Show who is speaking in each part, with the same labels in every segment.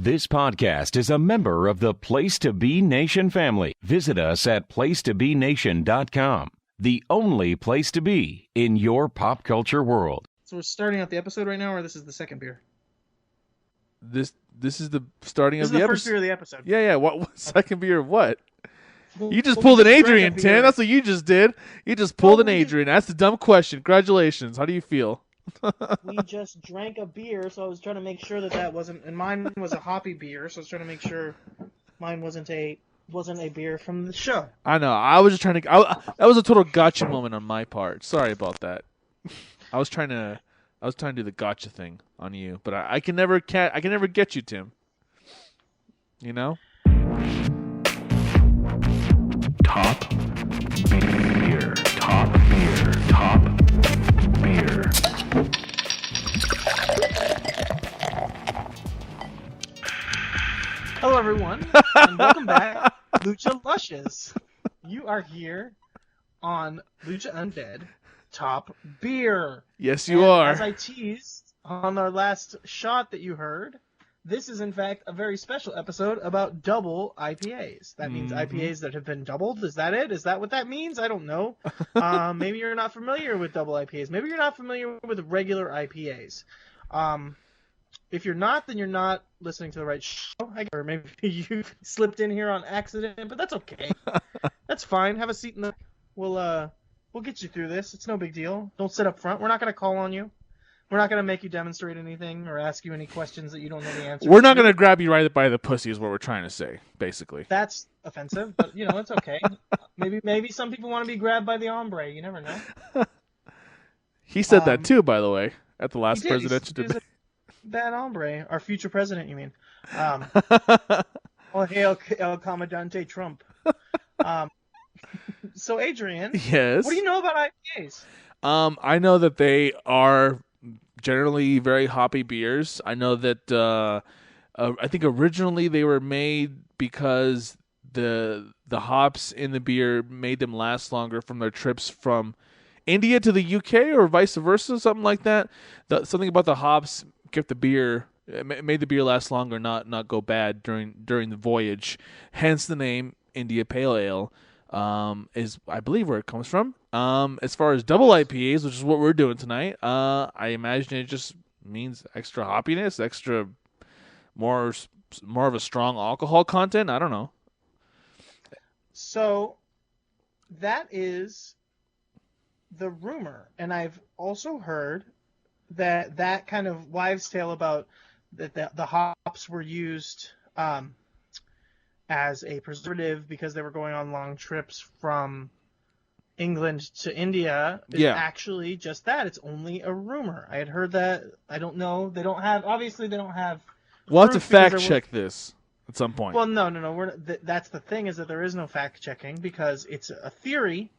Speaker 1: This podcast is a member of the Place to Be Nation family. Visit us at placetobenation.com, the only place to be in your pop culture world.
Speaker 2: So we're starting out the episode right now, or this is the second beer?
Speaker 3: This is the starting
Speaker 2: This
Speaker 3: of
Speaker 2: is
Speaker 3: the
Speaker 2: the first beer
Speaker 3: episode.
Speaker 2: of the episode.
Speaker 3: Yeah. What second beer of what?
Speaker 2: Well,
Speaker 3: You just
Speaker 2: well,
Speaker 3: pulled
Speaker 2: we
Speaker 3: an
Speaker 2: just drank
Speaker 3: Adrian,
Speaker 2: a
Speaker 3: Tim.
Speaker 2: beer.
Speaker 3: That's what you just did. You just pulled
Speaker 2: Well,
Speaker 3: an
Speaker 2: we just-
Speaker 3: Adrian. That's the dumb question. Congratulations. How do you feel?
Speaker 2: We just drank a beer, so I was trying to make sure that wasn't. And mine was a hoppy beer, so I was trying to make sure mine wasn't a beer from the show.
Speaker 3: I know. I was just trying to. That was a total gotcha moment on my part. Sorry about that. I was trying to do the gotcha thing on you, but I can never get you, Tim. You know?
Speaker 1: Top beer. Top beer. Top beer.
Speaker 2: Hello, everyone, and welcome back, Lucha Lushes. You are here on Lucha Undead Top Beer.
Speaker 3: Yes, you
Speaker 2: And
Speaker 3: are.
Speaker 2: As I teased on our last shot that you heard, this is in fact a very special episode about double IPAs. That means IPAs that have been doubled. Is that it? Is that what that means? I don't know. Maybe you're not familiar with double IPAs. Maybe you're not familiar with regular IPAs. If you're not, then you're not listening to the right show. Or maybe you slipped in here on accident, but that's okay. That's fine. Have a seat in the. We'll get you through this. It's no big deal. Don't sit up front. We're not gonna call on you. We're not gonna make you demonstrate anything or ask you any questions that you don't know the answer.
Speaker 3: We're not going to grab you right by the pussy, is what we're trying to say, basically.
Speaker 2: That's offensive, but it's okay. Maybe some people want to be grabbed by the hombre. You never know.
Speaker 3: He said that too, by the way, at the last
Speaker 2: He did.
Speaker 3: presidential
Speaker 2: He's
Speaker 3: debate.
Speaker 2: a bad hombre. Our future president, you mean? Oh, hail El Comandante Trump. So, Adrian,
Speaker 3: Yes.
Speaker 2: what do you know about IPAs?
Speaker 3: I know that they are generally very hoppy beers. I know that I think originally they were made because the hops in the beer made them last longer from their trips from India to the UK or vice versa, something like that. Something about the hops kept the beer made the beer last longer, not go bad during the voyage. Hence the name India Pale Ale. Is I believe where it comes from. As far as double IPAs, which is what we're doing tonight, I imagine it just means extra hoppiness, extra more of a strong alcohol content. I don't know.
Speaker 2: So, that is the rumor, and I've also heard that kind of wives' tale about that the hops were used as a preservative because they were going on long trips from England to India is actually just that. It's only a rumor. I had heard that. I don't know. They don't have
Speaker 3: We'll have to
Speaker 2: proof because
Speaker 3: fact check this at some point.
Speaker 2: Well, no. That's the thing, is that there is no fact checking because it's a theory.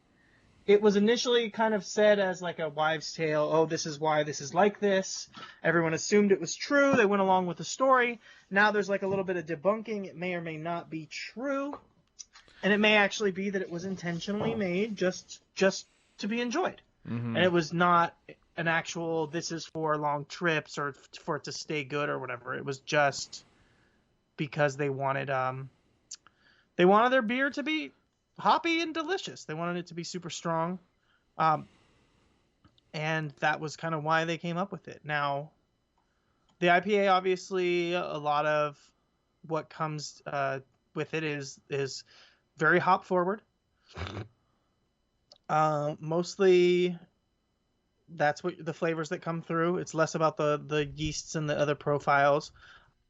Speaker 2: It was initially kind of said as like a wives' tale. Oh, this is why this is like this. Everyone assumed it was true. They went along with the story. Now there's like a little bit of debunking. It may or may not be true. And it may actually be that it was intentionally made just to be enjoyed. Mm-hmm. And it was not an actual, this is for long trips or for it to stay good or whatever. It was just because they wanted their beer to be hoppy and delicious. They wanted it to be super strong. And that was kind of why they came up with it. Now, the IPA, obviously, a lot of what comes with it is very hop forward. Mostly, that's what the flavors that come through. It's less about the yeasts and the other profiles.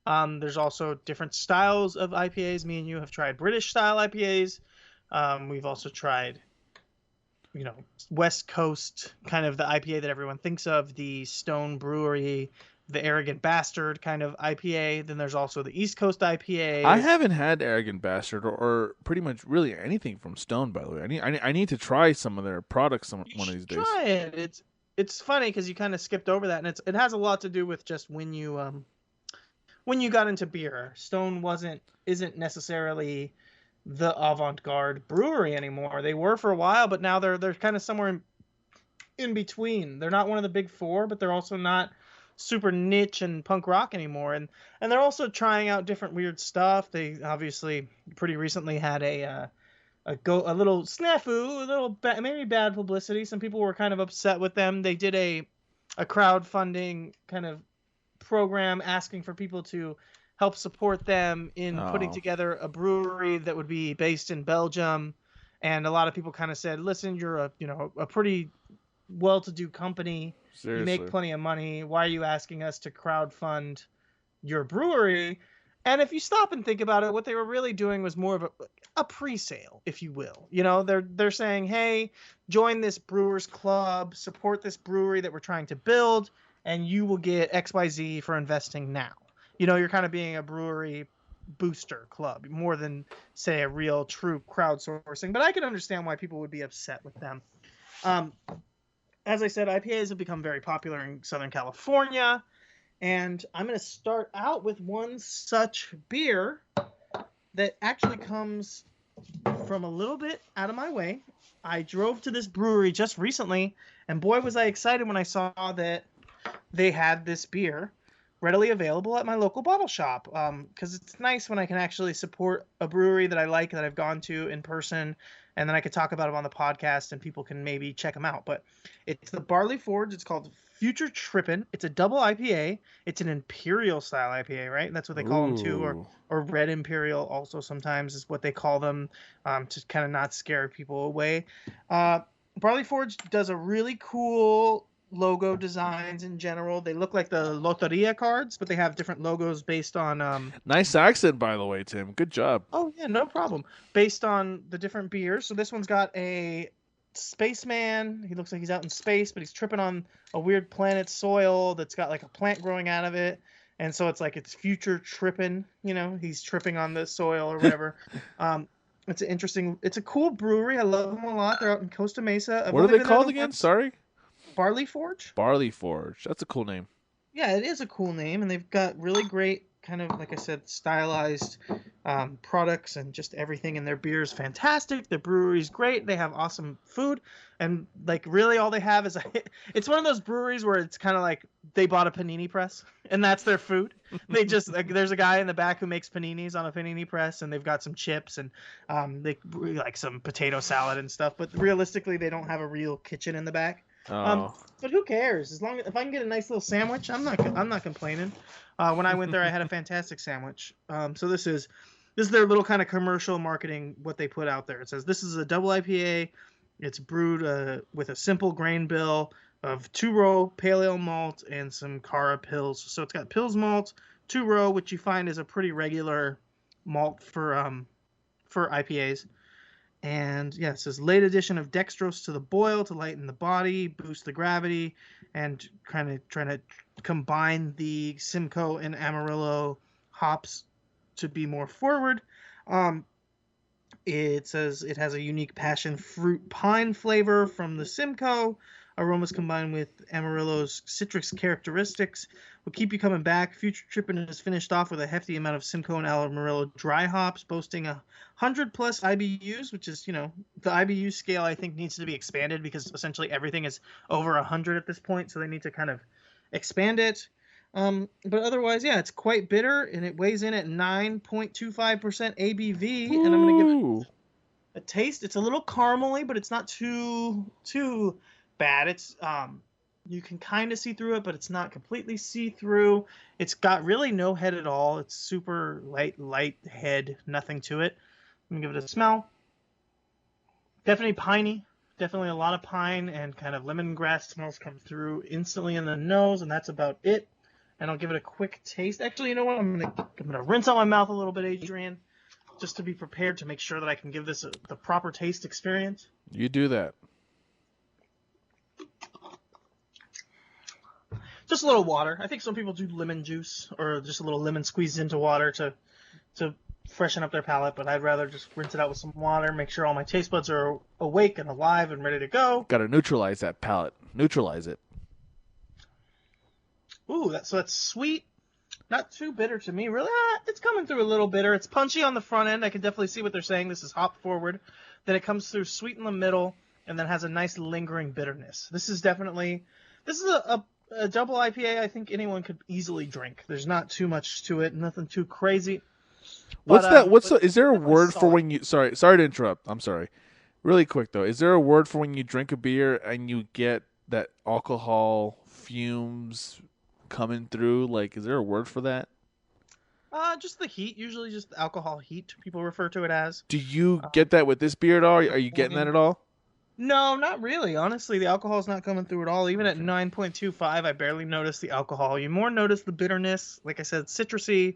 Speaker 2: There's also different styles of IPAs. Me and you have tried British style IPAs. We've also tried, West Coast, kind of the IPA that everyone thinks of, the Stone Brewery, the Arrogant Bastard kind of IPA. Then there's also the East Coast IPA.
Speaker 3: I haven't had Arrogant Bastard or pretty much really anything from Stone, by the way. I need to try some of their products one of these days.
Speaker 2: Try it. It's funny because you kind of skipped over that, and it has a lot to do with just when you got into beer. Stone isn't necessarily the avant-garde brewery anymore. They were for a while, but now they're kind of somewhere in between. They're not one of the big four, but they're also not super niche and punk rock anymore. And they're also trying out different weird stuff. They obviously pretty recently had a little snafu, a little maybe bad publicity. Some people were kind of upset with them. They did a crowdfunding kind of program asking for people to help support them in putting together a brewery that would be based in Belgium. And a lot of people kind of said, listen, you're a pretty well-to-do company.
Speaker 3: Seriously.
Speaker 2: You make plenty of money. Why are you asking us to crowdfund your brewery? And if you stop and think about it, what they were really doing was more of a pre-sale, if you will. They're saying, hey, join this brewers club, support this brewery that we're trying to build, and you will get XYZ for investing now. You're kind of being a brewery booster club more than, say, a real true crowdsourcing. But I can understand why people would be upset with them. As I said, IPAs have become very popular in Southern California. And I'm going to start out with one such beer that actually comes from a little bit out of my way. I drove to this brewery just recently, and boy, was I excited when I saw that they had this beer readily available at my local bottle shop. Because it's nice when I can actually support a brewery that I like, that I've gone to in person, and then I could talk about them on the podcast, and people can maybe check them out. But it's the Barley Forge. It's called Future Trippin'. It's a double IPA. It's an Imperial style IPA, right? That's what they call them too, or Red Imperial also sometimes is what they call them, to kind of not scare people away. Barley Forge does a really cool logo designs in general. They look like the Loteria cards, but they have different logos based on
Speaker 3: Nice accent, by the way, Tim. Good job.
Speaker 2: Oh yeah, no problem. Based on the different beers. So this one's got a spaceman. He looks like he's out in space, but he's tripping on a weird planet soil that's got like a plant growing out of it. And so it's future tripping, he's tripping on the soil or whatever. It's a cool brewery. I love them a lot. They're out in Costa Mesa.
Speaker 3: What are they called again? Sorry?
Speaker 2: Barley Forge.
Speaker 3: Barley Forge. That's a cool name.
Speaker 2: Yeah, it is a cool name, and they've got really great kind of, like I said, stylized products, and just everything in their beer is fantastic. Their brewery's great. They have awesome food, and like really all they have is it's one of those breweries where it's kind of like they bought a panini press and that's their food. They just there's a guy in the back who makes paninis on a panini press, and they've got some chips and they like some potato salad and stuff, but realistically they don't have a real kitchen in the back. But who cares? As long as if I can get a nice little sandwich, I'm not complaining. When I went there, I had a fantastic sandwich. So this is their little kind of commercial marketing, what they put out there. It says this is a double IPA. It's brewed with a simple grain bill of 2-row pale ale malt and some Cara Pils. So it's got Pils malt, 2-row, which you find is a pretty regular malt for IPAs. And yeah, it says late addition of dextrose to the boil to lighten the body, boost the gravity, and kind of trying to combine the Simcoe and Amarillo hops to be more forward. It says it has a unique passion fruit pine flavor from the Simcoe. Aromas combined with Amarillo's citrus characteristics will keep you coming back. Future Trippin' is finished off with a hefty amount of Simcoe and Amarillo dry hops, boasting 100+ IBUs, which is, the IBU scale I think needs to be expanded because essentially everything is over 100 at this point, so they need to kind of expand it. But otherwise, yeah, it's quite bitter, and it weighs in at 9.25% ABV, and I'm going to give it a taste. It's a little caramely, but it's not too bad. It's you can kind of see through it, but it's not completely see-through. It's got really no head at all. It's super light head, nothing to it. I'm gonna give it a smell. Definitely piney. Definitely a lot of pine and kind of lemongrass smells come through instantly in the nose, and that's about it. And I'll give it a quick taste. Actually, you know what? I'm gonna rinse out my mouth a little bit, Adrian, just to be prepared to make sure that I can give this the proper taste experience.
Speaker 3: You do that.
Speaker 2: Just a little water. I think some people do lemon juice or just a little lemon squeezed into water to freshen up their palate, but I'd rather just rinse it out with some water, make sure all my taste buds are awake and alive and ready to go.
Speaker 3: Got to neutralize that palate. Neutralize it.
Speaker 2: Ooh, so that's sweet. Not too bitter to me, really. It's coming through a little bitter. It's punchy on the front end. I can definitely see what they're saying. This is hop forward. Then it comes through sweet in the middle, and then has a nice lingering bitterness. This is a double IPA, I think anyone could easily drink. There's not too much to it, nothing too crazy.
Speaker 3: What's
Speaker 2: But,
Speaker 3: that?
Speaker 2: but
Speaker 3: Is there a
Speaker 2: definitely
Speaker 3: word for
Speaker 2: solid.
Speaker 3: when you? Sorry to interrupt. I'm sorry. Really quick though, is there a word for when you drink a beer and you get that alcohol fumes coming through? Like, is there a word for that?
Speaker 2: Just the heat, usually just alcohol heat, people refer to it as.
Speaker 3: Do you
Speaker 2: Um,
Speaker 3: get that with this beer at all?
Speaker 2: the
Speaker 3: Are you getting that
Speaker 2: flame.
Speaker 3: at all?
Speaker 2: No, not really. Honestly, the alcohol's not coming through at all. Even at
Speaker 3: Okay.
Speaker 2: 9.25, I barely notice the alcohol. You more notice the bitterness. Like I said, citrusy.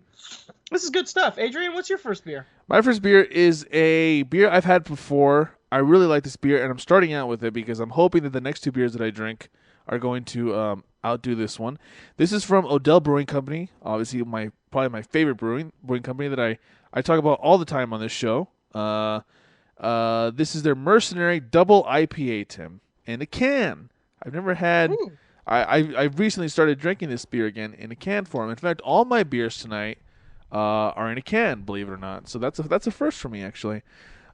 Speaker 2: This is good stuff. Adrian, what's your first beer?
Speaker 3: My first beer is a beer I've had before. I really like this beer, and I'm starting out with it because I'm hoping that the next two beers that I drink are going to outdo this one. This is from Odell Brewing Company. Obviously, probably my favorite brewing company that I talk about all the time on this show. This is their Mercenary Double IPA, Tim, in a can. I've never had.
Speaker 2: Ooh.
Speaker 3: I've recently started drinking this beer again in a can form. In fact, all my beers tonight are in a can, believe it or not. So that's a first for me actually.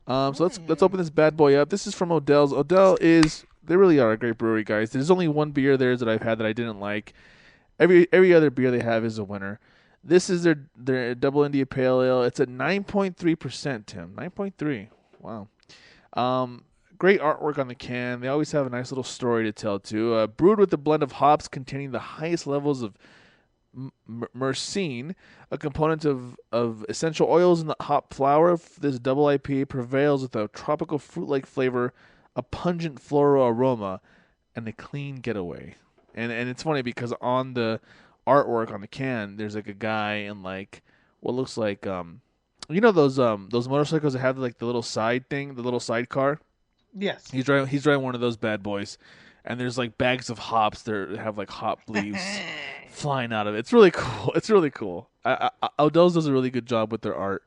Speaker 3: So let's open this bad boy up. This is from Odell's. They really are a great brewery, guys. There's only one beer there that I've had that I didn't like. Every other beer they have is a winner. This is their Double India Pale Ale. It's at 9.3%, Tim. 9.3. Wow. Great artwork on the can. They always have a nice little story to tell too. Brewed with a blend of hops containing the highest levels of myrcene, a component of essential oils in the hop flower. This double IPA prevails with a tropical fruit-like flavor, a pungent floral aroma, and a clean getaway. And it's funny because on the artwork on the can, there's like a guy in like what looks like those motorcycles that have like the little side thing, the little sidecar.
Speaker 2: Yes.
Speaker 3: He's driving one of those bad boys, and there's like bags of hops that have like hop leaves flying out of it. It's really cool. It's really cool. Odell's does a really good job with their art.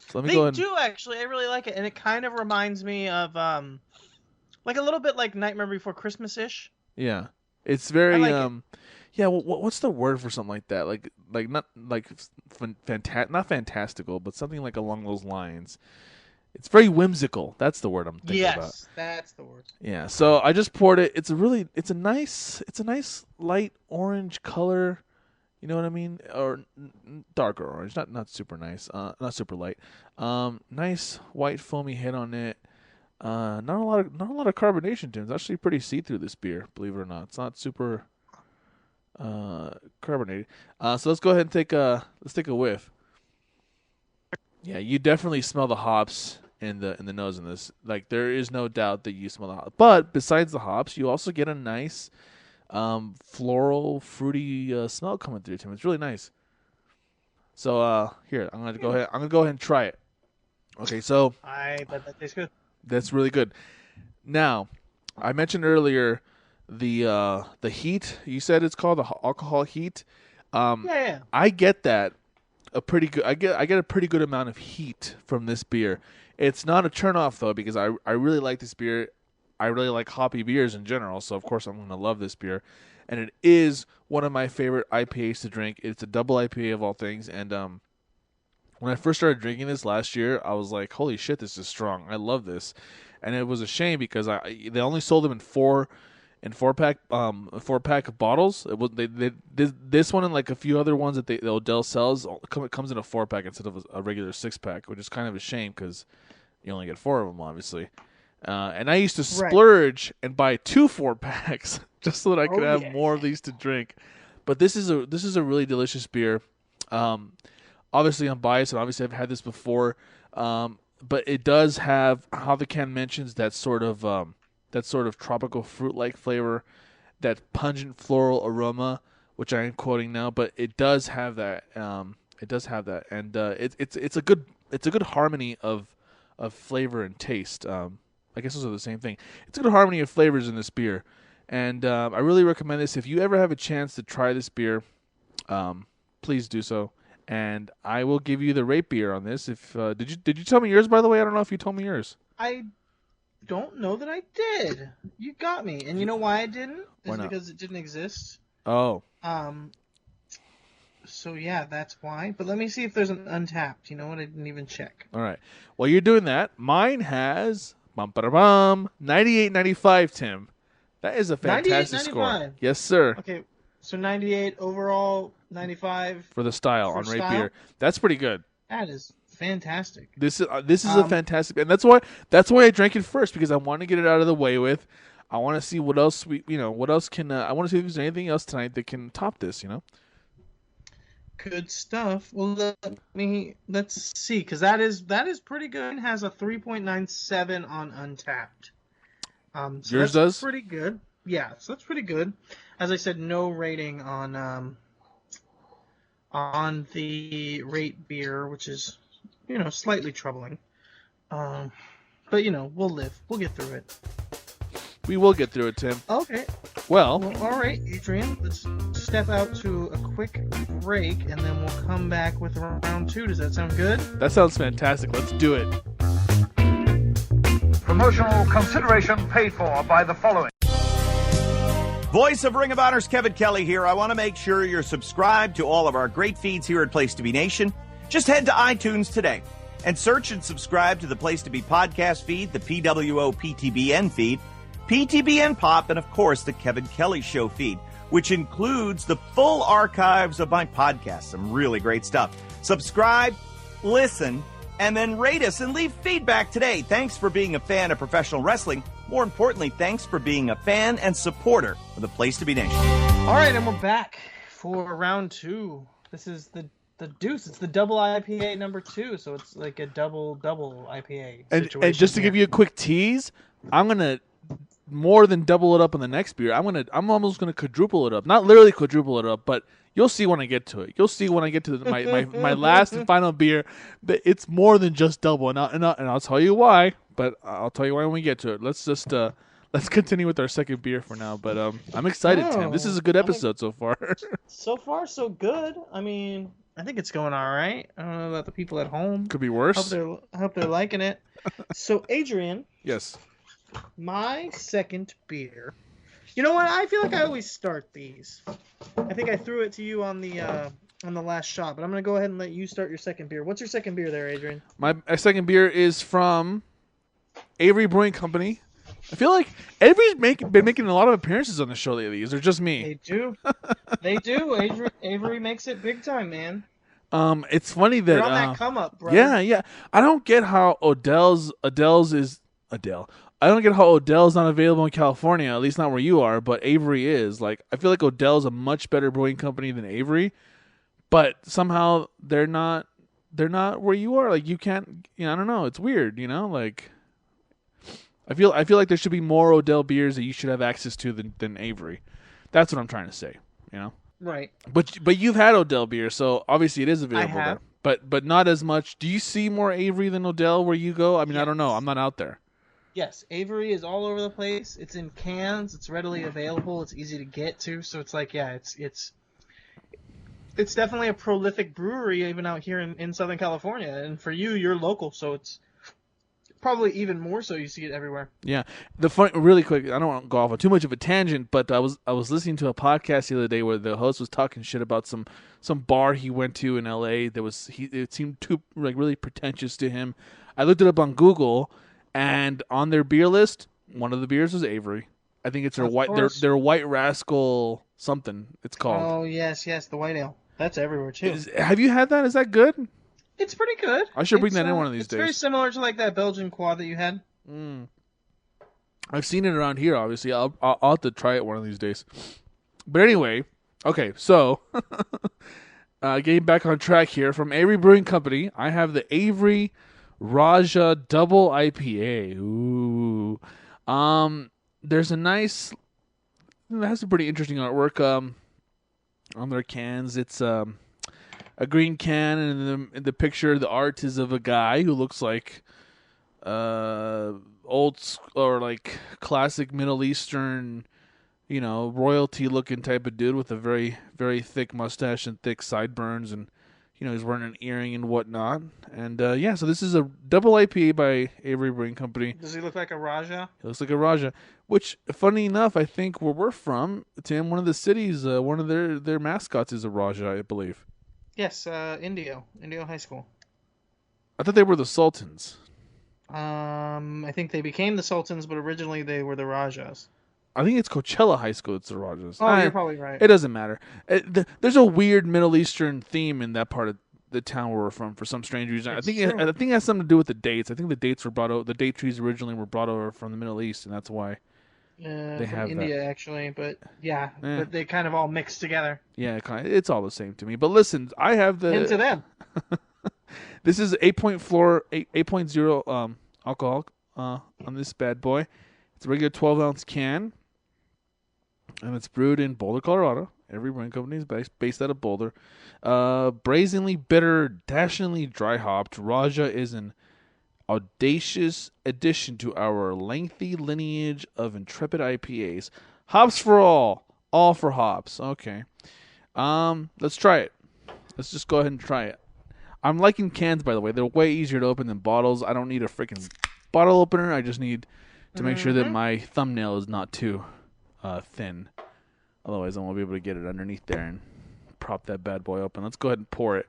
Speaker 3: So let me go
Speaker 2: They
Speaker 3: ahead.
Speaker 2: do actually. I really like it, and it kind of reminds me of like a little bit like Nightmare Before Christmas ish.
Speaker 3: Yeah, it's
Speaker 2: I
Speaker 3: very
Speaker 2: like it.
Speaker 3: yeah. What's the word for something like that? Like not like not fantastical, but something like along those lines. It's very whimsical. That's the word I'm thinking about.
Speaker 2: Yes, that's the word.
Speaker 3: Yeah. So I just poured it. It's a nice light orange color. You know what I mean? Or darker orange, not super nice. Not super light. Nice white foamy head on it. Not a lot of carbonation to it. It's actually pretty see through this beer, believe it or not. It's not super carbonated. So let's go ahead and take a whiff. Yeah, you definitely smell the hops in the nose in this. Like there is no doubt that you smell the hops. But besides the hops, you also get a nice floral, fruity smell coming through, Tim. It's really nice. So here, I'm gonna go ahead. I'm gonna go ahead and try it. Okay, so
Speaker 2: I bet that tastes good.
Speaker 3: that's really good. Now, I mentioned earlier the heat. You said it's called the alcohol heat.
Speaker 2: Yeah.
Speaker 3: I get that a pretty good. I get a pretty good amount of heat from this beer. It's not a turnoff though because I really like this beer. I really like hoppy beers in general, so of course I'm going to love this beer. And it is one of my favorite IPAs to drink. It's a double IPA of all things. And when I first started drinking this last year, I was like, "Holy shit, this is strong! I love this." And it was a shame because they only sold them in four pack bottles. It was this one and like a few other ones that the Odell sells comes in a 4-pack instead of a regular 6-pack, which is kind of a shame because you only get 4 of them, obviously. And I used to splurge and buy 2 4-packs just so that I could have more of these to drink. But this is a really delicious beer. Obviously I'm biased, and obviously I've had this before. But it does have, how the can mentions, that sort of tropical fruit-like flavor, that pungent floral aroma, which I am quoting now. But it does have that. And it's a good harmony of flavor and taste. I guess those are the same thing. It's a good harmony of flavors in this beer, and I really recommend this. If you ever have a chance to try this beer, please do so. And I will give you the rate beer on this. If did you tell me yours, by the way? I don't know if you told me yours.
Speaker 2: I don't know that I did. You got me, and you know why I didn't?
Speaker 3: Why not?
Speaker 2: Because it didn't exist.
Speaker 3: Oh.
Speaker 2: So yeah, that's why. But let me see if there's an Untapped. You know what? I didn't even check.
Speaker 3: All right. While you're doing that, mine has 98.95. Tim, that is a fantastic score.
Speaker 2: 98.95.
Speaker 3: Yes, sir.
Speaker 2: Okay, So 98 overall, 95
Speaker 3: for the style
Speaker 2: for
Speaker 3: on rate
Speaker 2: style?
Speaker 3: beer. That's pretty good.
Speaker 2: That is fantastic.
Speaker 3: This is a fantastic, and that's why I drank it first, because I want to get it out of the way with. I want to see what else what else can I want to see if there's anything else tonight that can top this.
Speaker 2: Good stuff. Well, let's see, because that is pretty good. It has a 3.97 on Untapped. So
Speaker 3: Yours
Speaker 2: that's
Speaker 3: does?
Speaker 2: pretty good. Yeah, so that's pretty good. As I said, no rating on the rate beer, which is slightly troubling. But we'll live. We'll get through it.
Speaker 3: We will get through it, Tim.
Speaker 2: Okay.
Speaker 3: Well,
Speaker 2: All right, Adrian. Let's step out to a quick break, and then we'll come back with round 2. Does that sound good?
Speaker 3: that sounds fantastic. Let's do it.
Speaker 4: Promotional consideration paid for by the following.
Speaker 5: Voice of Ring of Honor's Kevin Kelly here. I want to make sure you're subscribed to all of our great feeds here at Place to Be Nation. Just head to iTunes today and search and subscribe to the Place to Be podcast feed, the PWO PTBN feed, PTBN Pop, and of course the Kevin Kelly Show feed, which includes the full archives of my podcast. Some really great stuff. Subscribe, listen, and then rate us and leave feedback today. Thanks for being a fan of professional wrestling. More importantly, thanks for being a fan and supporter of the Place to Be Nation.
Speaker 2: All right, and we're back for round 2. This is the Deuce. It's the Double IPA number 2, so it's like a double IPA situation.
Speaker 3: And just to give you a quick tease, I'm gonna more than double it up on the next beer. I'm almost gonna quadruple it up. Not literally quadruple it up, but you'll see when I get to it. You'll see when I get to my last and final beer that it's more than just double. And I'll tell you why. But I'll tell you why when we get to it. Let's just let's continue with our second beer for now. But I'm excited, Tim. This is a good episode so far.
Speaker 2: So far, so good. I mean, I think it's going all right. I don't know about the people at home.
Speaker 3: Could be worse.
Speaker 2: I hope they're liking it. So, Adrian,
Speaker 3: Yes.
Speaker 2: my second beer. You know what? I feel like I always start these. I think I threw it to you on the last shot, but I'm gonna go ahead and let you start your second beer. What's your second beer there, Adrian?
Speaker 3: My second beer is from Avery Brewing Company. I feel like Avery's been making a lot of appearances on the show lately. Is it just me?
Speaker 2: They do. They do. Avery makes it big time, man.
Speaker 3: It's funny that
Speaker 2: They're on that come up, bro.
Speaker 3: Yeah. I don't get how Odell's is Adele. I don't get how Odell's not available in California, at least not where you are, but Avery is. Like, I feel like Odell's a much better brewing company than Avery, but somehow they're not where you are. Like, you can't, I don't know. It's weird, like I feel like there should be more Odell beers that you should have access to than Avery. That's what I'm trying to say,
Speaker 2: Right.
Speaker 3: But you've had Odell beer, so obviously it is available
Speaker 2: I have.
Speaker 3: there. But not as much. Do you see more Avery than Odell where you go? I mean, I don't know. I'm not out there.
Speaker 2: Yes, Avery is all over the place. It's in cans. It's readily available. It's easy to get to. So it's like, yeah, it's definitely a prolific brewery even out here in Southern California. And for you, you're local, so it's probably even more so. You see it everywhere.
Speaker 3: Yeah. Really quick, I don't want to go off on too much of a tangent, but I was listening to a podcast the other day where the host was talking shit about some bar he went to in LA it seemed too really pretentious to him. I looked it up on Google, and on their beer list, one of the beers was Avery. I think it's their White Rascal something it's called.
Speaker 2: Oh, yes, the white ale. That's everywhere too.
Speaker 3: Have you had that? Is that good?
Speaker 2: It's pretty good.
Speaker 3: I should bring that in one of these days.
Speaker 2: It's very similar to like that Belgian quad that you had.
Speaker 3: I've seen it around here, obviously. I'll have to try it one of these days. But anyway, okay, so getting back on track here, from Avery Brewing Company, I have the Avery Raja Double IPA. Ooh. There's a nice, it has a pretty interesting artwork on their cans. It's a green can, and in the picture, the art is of a guy who looks like old or like classic Middle Eastern, royalty looking type of dude with a very, very thick mustache and thick sideburns, and he's wearing an earring and whatnot. And so this is a double IPA by Avery Brewing Company.
Speaker 2: Does he look like a Raja?
Speaker 3: He looks like a Raja, which, funny enough, I think where we're from, Tim, one of the cities, one of their mascots is a Raja, I believe.
Speaker 2: Yes, Indio High School.
Speaker 3: I thought they were the Sultans.
Speaker 2: I think they became the Sultans, but originally they were the Rajas.
Speaker 3: I think it's Coachella High School. It's the Rajas.
Speaker 2: Oh, you're probably right.
Speaker 3: It doesn't matter. There's a weird Middle Eastern theme in that part of the town where we're from for some strange reason. I think it has something to do with the dates. I think the dates were brought over. The date trees originally were brought over from the Middle East, and that's why they have
Speaker 2: India
Speaker 3: that.
Speaker 2: actually. But yeah, but they kind of all mix together.
Speaker 3: Yeah, it's all the same to me. But listen, I have the
Speaker 2: Into them.
Speaker 3: This is 8.0 alcohol on this bad boy. It's a regular 12-ounce can, and it's brewed in Boulder, Colorado. Every brewing company is based out of Boulder. Brazenly bitter, dashingly dry hopped, Raja is an audacious addition to our lengthy lineage of intrepid IPAs. Hops for all for hops. Okay. Let's try it. Let's just go ahead and try it. I'm liking cans, by the way. They're way easier to open than bottles. I don't need a freaking bottle opener. I just need to make sure that my thumbnail is not too thin. Otherwise, I won't be able to get it underneath there and prop that bad boy open. Let's go ahead and pour it.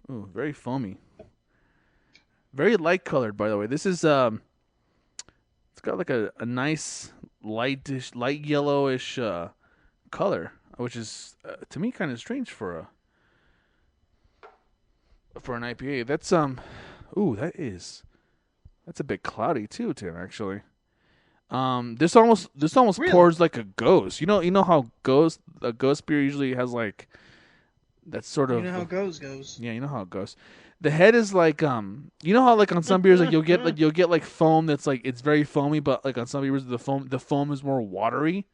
Speaker 3: Ooh, very foamy. Very light colored, by the way. This is it's got like a nice light yellowish color, which is to me kind of strange for an IPA. That's that's a bit cloudy too, Tim, actually. This almost really? Pours like a ghost. You know how a ghost beer usually has like that sort of.
Speaker 2: You know how goes.
Speaker 3: Yeah, you know how it goes. The head is like you know how like on some beers like you'll get like foam that's like it's very foamy, but like on some beers the foam is more watery.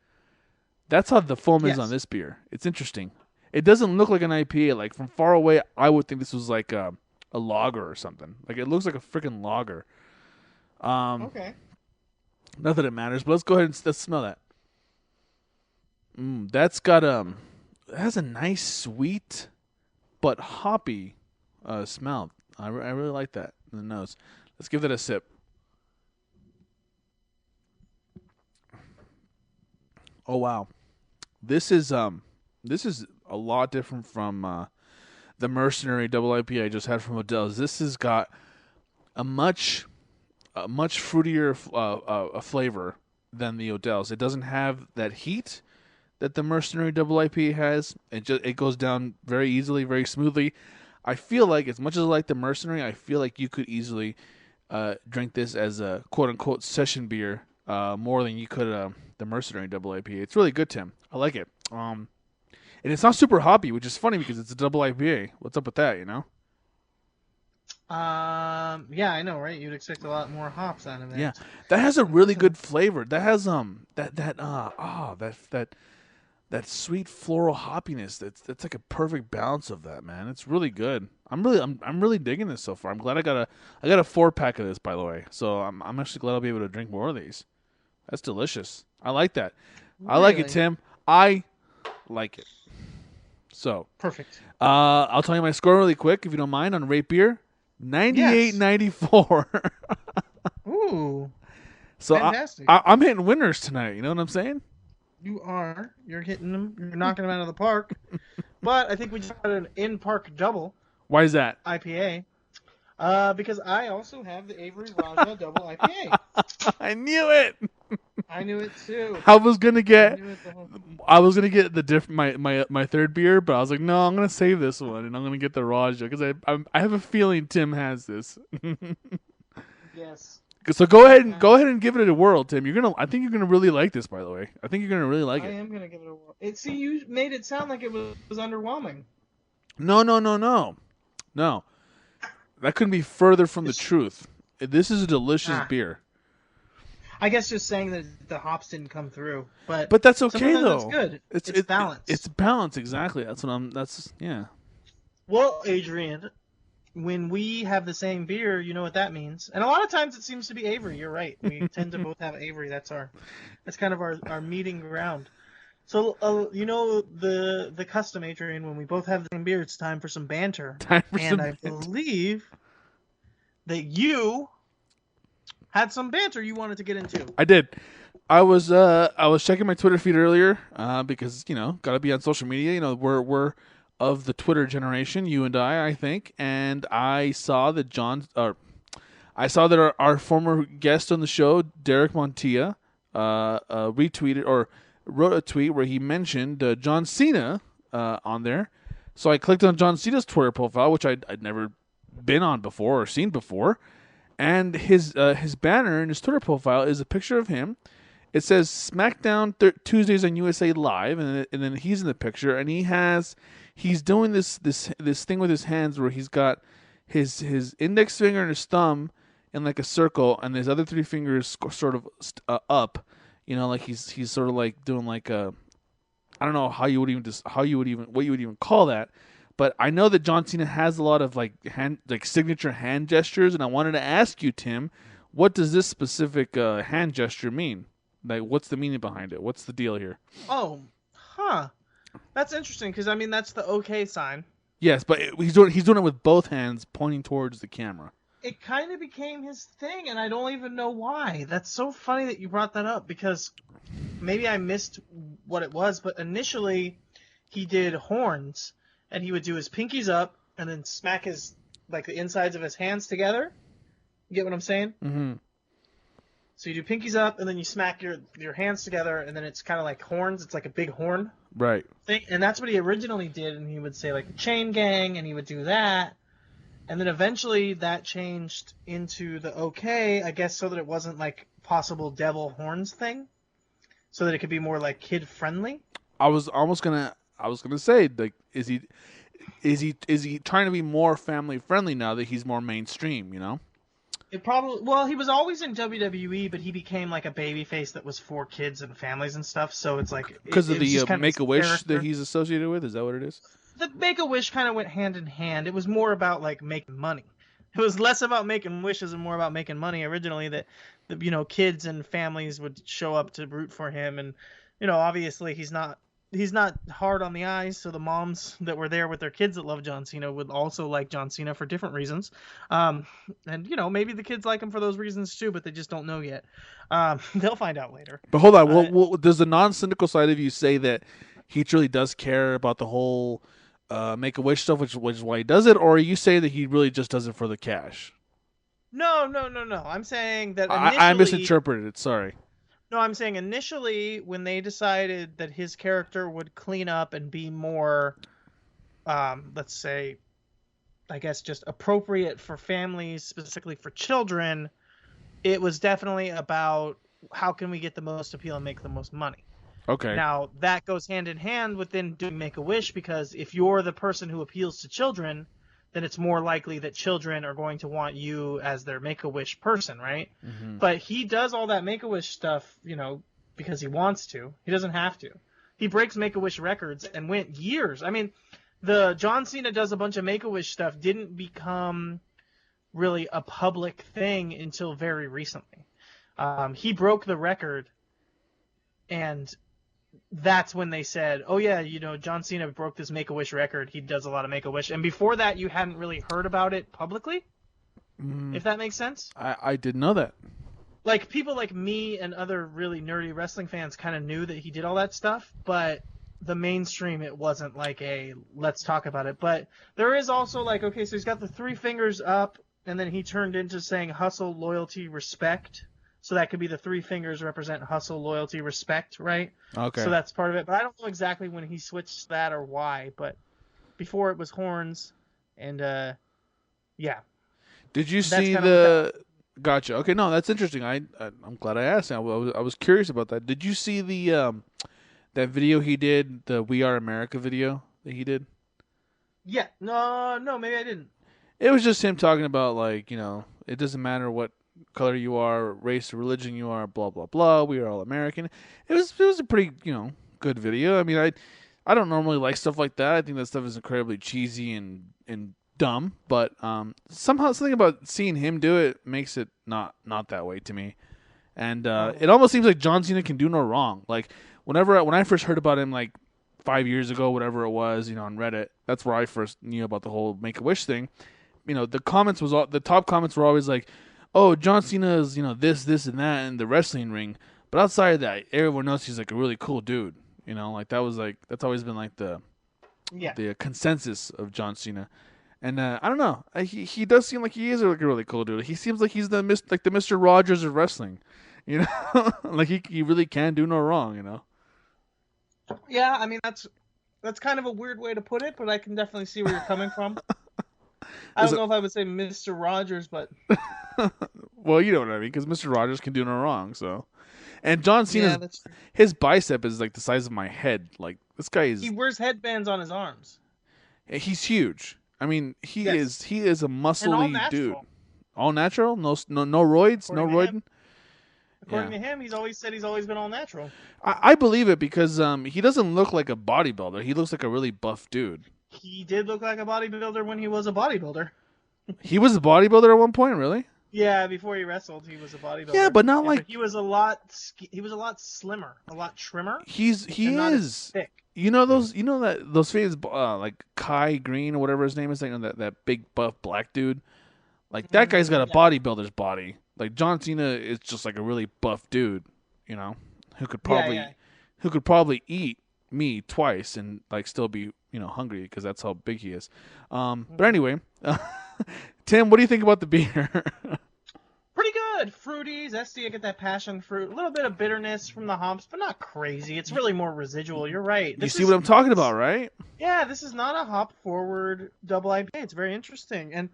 Speaker 3: That's how the foam is on this beer. It's interesting. It doesn't look like an IPA. Like from far away, I would think this was like a lager or something. Like it looks like a freaking lager.
Speaker 2: Okay.
Speaker 3: Not that it matters, but let's go ahead and let's smell that. That's got it has a nice sweet, but hoppy smell. I really like that in the nose. Let's give that a sip. Oh wow, this is a lot different from the Mercenary Double IPA I just had from Odell's. This has got a much fruitier flavor than the Odell's. It doesn't have that heat that the Mercenary Double IPA has. It goes down very easily, very smoothly. I feel like, as much as I like the Mercenary, I feel like you could easily drink this as a quote-unquote session beer more than you could the Mercenary Double IPA. It's really good, Tim. I like it. And it's not super hoppy, which is funny because it's a Double IPA. What's up with that, you know?
Speaker 2: Yeah, I know, right? You'd expect a lot more hops out of it.
Speaker 3: Yeah, that has a really good flavor. That has that sweet floral hoppiness. That's like a perfect balance of that, man. It's really good. I'm really digging this so far. I'm glad I got a 4-pack of this, by the way. So I'm actually glad I'll be able to drink more of these. That's delicious. I like that. Really? I like it, Tim. I like it. So
Speaker 2: perfect.
Speaker 3: I'll tell you my score really quick, if you don't mind, on Rate Beer. 98-94.
Speaker 2: Ooh.
Speaker 3: So fantastic. I'm hitting winners tonight. You know what I'm saying?
Speaker 2: You are. You're hitting them. You're knocking them out of the park. But I think we just got an in-park double.
Speaker 3: Why is that?
Speaker 2: IPA. Because I also have the Avery Raja Double IPA.
Speaker 3: I knew it.
Speaker 2: I knew it too.
Speaker 3: I was gonna get my third beer, but I was like, no, I'm gonna save this one and I'm gonna get the Raja because I have a feeling Tim has this.
Speaker 2: Yes.
Speaker 3: So go ahead and give it a whirl, Tim. I think you're gonna really like this. By the way, I think you're gonna really like it.
Speaker 2: I am gonna give it a whirl. See, you made it sound like it was underwhelming.
Speaker 3: No. That couldn't be further from the truth. This is a delicious beer.
Speaker 2: I guess just saying that the hops didn't come through, but
Speaker 3: that's okay though.
Speaker 2: That's good. It's balanced.
Speaker 3: It's balanced, exactly. Yeah.
Speaker 2: Well, Adrian, when we have the same beer, you know what that means. And a lot of times it seems to be Avery. You're right. We tend to both have Avery. That's kind of our meeting ground. So the custom, Adrian, when we both have the same beer, it's time for some banter. I believe that you had some banter you wanted to get into.
Speaker 3: I did. I was checking my Twitter feed earlier because gotta be on social media. We're of the Twitter generation, you and I think, and I saw that our former guest on the show, Derek Montilla, retweeted or wrote a tweet where he mentioned John Cena on there. So I clicked on John Cena's Twitter profile, which I'd never been on before or seen before, and his banner in his Twitter profile is a picture of him. It says SmackDown Tuesdays on USA Live, and then he's in the picture, and he's doing this thing with his hands where he's got his index finger and his thumb in like a circle, and his other three fingers sort of up, like he's sort of like doing like a, I don't know what you would even call that, but I know that John Cena has a lot of like signature hand gestures, and I wanted to ask you, Tim, what does this specific hand gesture mean? Like, what's the meaning behind it? What's the deal here?
Speaker 2: Oh, huh. That's interesting because that's the OK sign.
Speaker 3: Yes, but he's doing it with both hands pointing towards the camera.
Speaker 2: It kind of became his thing, and I don't even know why. That's so funny that you brought that up because maybe I missed what it was, but initially he did horns, and he would do his pinkies up and then smack the insides of his hands together. You get what I'm saying?
Speaker 3: Mm-hmm.
Speaker 2: So you do pinkies up, and then you smack your hands together, and then it's kind of like horns. It's like a big horn
Speaker 3: right
Speaker 2: thing, and that's what he originally did. And he would say like the chain gang, and he would do that, and then eventually that changed into the OK, I guess, so that it wasn't like possible devil horns thing, so that it could be more like kid friendly.
Speaker 3: I was gonna say, like, is he trying to be more family friendly now that he's more mainstream?
Speaker 2: It probably, he was always in WWE, but he became like a babyface that was for kids and families and stuff. So it's like
Speaker 3: because of the Make-A-Wish
Speaker 2: character
Speaker 3: that he's associated with. Is that what it is?
Speaker 2: The Make-A-Wish kind of went hand in hand. It was more about like making money. It was less about making wishes and more about making money. Originally, that kids and families would show up to root for him, and obviously he's not hard on the eyes, so the moms that were there with their kids that love John Cena would also like John Cena for different reasons. And maybe the kids like him for those reasons too, but they just don't know yet. They'll find out later.
Speaker 3: But hold on, does the non-cynical side of you say that he truly does care about the whole Make-A-Wish stuff, which is why he does it, or you say that he really just does it for the cash?
Speaker 2: No. I'm saying that
Speaker 3: I misinterpreted it. Sorry.
Speaker 2: No, I'm saying initially when they decided that his character would clean up and be more, let's say, I guess just appropriate for families, specifically for children, it was definitely about how can we get the most appeal and make the most money.
Speaker 3: Okay.
Speaker 2: Now, that goes hand in hand with then doing Make-A-Wish, because if you're the person who appeals to children, then it's more likely that children are going to want you as their Make-A-Wish person, right?
Speaker 3: Mm-hmm.
Speaker 2: But he does all that Make-A-Wish stuff, because he wants to. He doesn't have to. He breaks Make-A-Wish records and went years. I mean, the John Cena does a bunch of Make-A-Wish stuff didn't become really a public thing until very recently. He broke the record, and that's when they said, oh yeah, John Cena broke this Make-A-Wish record. He does a lot of Make-A-Wish. And before that, you hadn't really heard about it publicly, if that makes sense.
Speaker 3: I didn't know that.
Speaker 2: Like, people like me and other really nerdy wrestling fans kind of knew that he did all that stuff, but the mainstream, it wasn't like a, let's talk about it. But there is also like, okay, so he's got the three fingers up, and then he turned into saying hustle, loyalty, respect. So that could be the three fingers represent hustle, loyalty, respect, right?
Speaker 3: Okay.
Speaker 2: So that's part of it. But I don't know exactly when he switched that or why. But before it was horns, and yeah.
Speaker 3: Did you see the? Gotcha. Okay, no, that's interesting. I'm glad I asked. I was curious about that. Did you see the that video he did, the We Are America video that he did?
Speaker 2: Yeah. No, maybe I didn't.
Speaker 3: It was just him talking about like it doesn't matter what color you are, race or religion you are, blah blah blah. We are all American. It was a pretty good video. I mean, I don't normally like stuff like that. I think that stuff is incredibly cheesy and dumb. But somehow something about seeing him do it makes it not that way to me. And it almost seems like John Cena can do no wrong. Like when I first heard about him like 5 years ago, whatever it was, on Reddit, that's where I first knew about the whole Make-A-Wish thing. The the top comments were always like, oh, John Cena is, this and that in the wrestling ring. But outside of that, everyone knows he's like a really cool dude. Like that's always been like the consensus of John Cena. And I don't know. He does seem like he is like a really cool dude. He seems like he's the Mr. Rogers of wrestling. You know, like he really can do no wrong. You know.
Speaker 2: Yeah, I mean that's kind of a weird way to put it, but I can definitely see where you're coming from. I don't know if I would say Mr. Rogers, but
Speaker 3: well, you know what I mean, because Mr. Rogers can do no wrong. So, and John Cena,
Speaker 2: yeah,
Speaker 3: his bicep is like the size of my head. Like this guy is.
Speaker 2: He wears headbands on his arms.
Speaker 3: He's huge. I mean, he
Speaker 2: Yes.
Speaker 3: is a muscly
Speaker 2: And
Speaker 3: dude. All natural, no roids, no roiding.
Speaker 2: According to him, he's always said he's always been all natural.
Speaker 3: I believe it because he doesn't look like a bodybuilder. He looks like a really buff dude.
Speaker 2: He did look like a bodybuilder when he was a bodybuilder.
Speaker 3: He was a bodybuilder at one point, really?
Speaker 2: Yeah, before he wrestled, he was a bodybuilder.
Speaker 3: Yeah, but not like
Speaker 2: but he was a lot slimmer, a lot trimmer.
Speaker 3: He
Speaker 2: not
Speaker 3: is
Speaker 2: as thick.
Speaker 3: You know those famous like Kai Green or whatever his name is, like that big buff black dude. Like that guy's got a bodybuilder's body. Like John Cena is just like a really buff dude, you know, who could probably eat me twice and like still be, you know, hungry because that's how big he is. But anyway, Tim, what do you think about the beer?
Speaker 2: Pretty good. Fruity, zesty. I get that passion fruit. A little bit of bitterness from the hops, but not crazy. It's really more residual. You're right.
Speaker 3: You see what I'm talking about, right?
Speaker 2: Yeah, this is not a hop-forward double IPA. It's very interesting. And,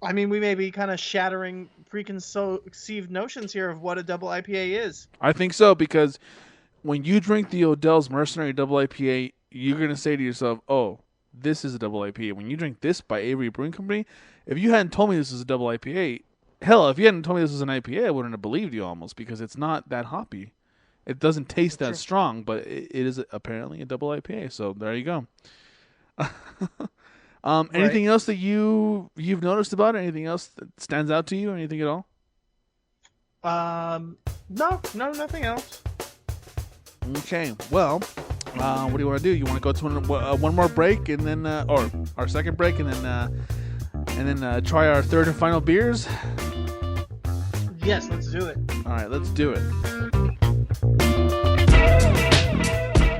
Speaker 2: I mean, we may be kind of shattering preconceived notions here of what a double IPA is.
Speaker 3: I think so, because when you drink the Odell's Mercenary Double IPA, you're going to say to yourself, oh, this is a double IPA. When you drink this by Avery Brewing Company, if you hadn't told me this is a double IPA, hell, if you hadn't told me this was an IPA, I wouldn't have believed you almost, because it's not that hoppy. It doesn't taste that strong, but it is apparently a double IPA. So there you go. Anything else that you've noticed about it? Anything else that stands out to you? Anything at all?
Speaker 2: No, nothing else.
Speaker 3: Okay, well, what do you want to do? You want to go to one more break, and then, or our second break, and then try our third and final beers?
Speaker 2: Yes, let's do it.
Speaker 3: All right, let's do it.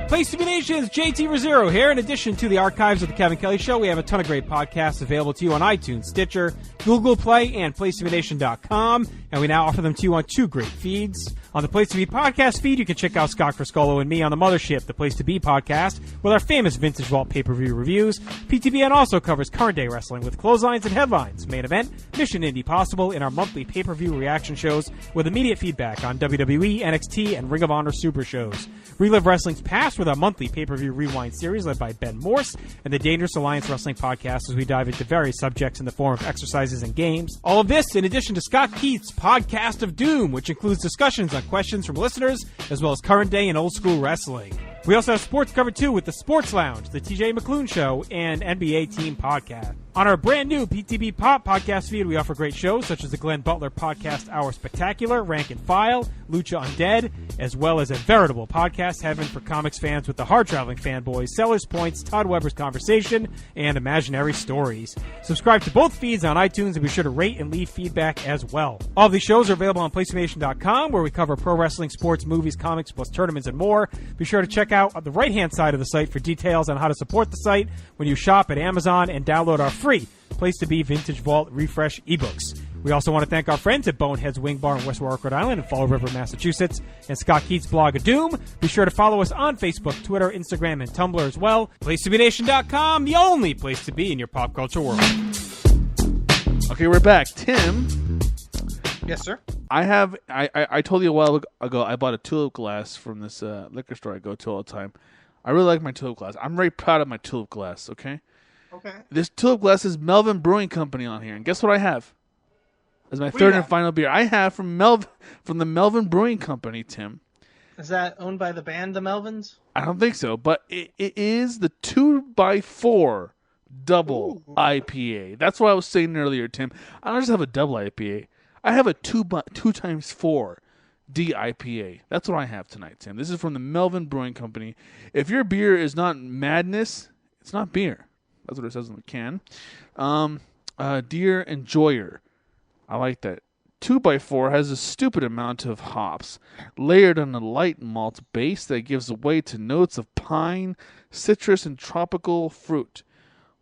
Speaker 6: Place to Be Nation's JT Rozzero here. In addition to the archives of the Kevin Kelly Show, we have a ton of great podcasts available to you on iTunes, Stitcher, Google Play, and PlaceToBeNation.com. And we now offer them to you on two great feeds. On the Place to Be podcast feed, you can check out Scott Criscolo and me on the Mothership, the Place to Be podcast, with our famous Vintage Vault pay-per-view reviews. PTBN also covers current day wrestling with clotheslines and headlines, main event, Mission Indie Possible, in our monthly pay-per-view reaction shows with immediate feedback on WWE, NXT, and Ring of Honor Super shows. Relive Wrestling's past with our monthly pay-per-view rewind series led by Ben Morse, and the Dangerous Alliance Wrestling podcast as we dive into various subjects in the form of exercises and games. All of this in addition to Scott Keith's Podcast of Doom, which includes discussions on questions from listeners, as well as current day and old school wrestling. We also have sports covered too with the Sports Lounge, the TJ McClune Show, and NBA Team Podcast. On our brand new PTB Pop podcast feed, we offer great shows such as the Glenn Butler Podcast Hour Spectacular, Rank and File, Lucha Undead, as well as a veritable podcast heaven for comics fans with the Hard Traveling Fanboys, Sellers Points, Todd Weber's Conversation, and Imaginary Stories. Subscribe to both feeds on iTunes and be sure to rate and leave feedback as well. All of these shows are available on PlayStation.com, where we cover pro wrestling, sports, movies, comics, plus tournaments and more. Be sure to check out on the right-hand side of the site for details on how to support the site when you shop at Amazon and download our free Place to Be Vintage Vault Refresh ebooks. We also want to thank our friends at Bonehead's Wing Bar in West Warwick, Rhode Island, and Fall River, Massachusetts, and Scott Keith's Blog of Doom. Be sure to follow us on Facebook, Twitter, Instagram, and Tumblr as well. PlaceToBeNation.com, the only place to be in your pop culture world.
Speaker 3: Okay, we're back. Tim.
Speaker 2: Yes, sir.
Speaker 3: I told you a while ago I bought a tulip glass from this liquor store I go to all the time. I really like my tulip glass. I'm very proud of my tulip glass, okay?
Speaker 2: Okay.
Speaker 3: This tulip glass is Melvin Brewing Company on here. And guess what I have? As my third and final beer. I have from the Melvin Brewing Company, Tim.
Speaker 2: Is that owned by the band The Melvins?
Speaker 3: I don't think so, but it is the 2x4 Double IPA. That's what I was saying earlier, Tim. I don't just have a Double IPA. I have a 2x4 DIPA. That's what I have tonight, Tim. This is from the Melvin Brewing Company. If your beer is not madness, it's not beer. That's what it says on the can. Dear Enjoyer. I like that. 2x4 has a stupid amount of hops, layered on a light malt base that gives way to notes of pine, citrus, and tropical fruit.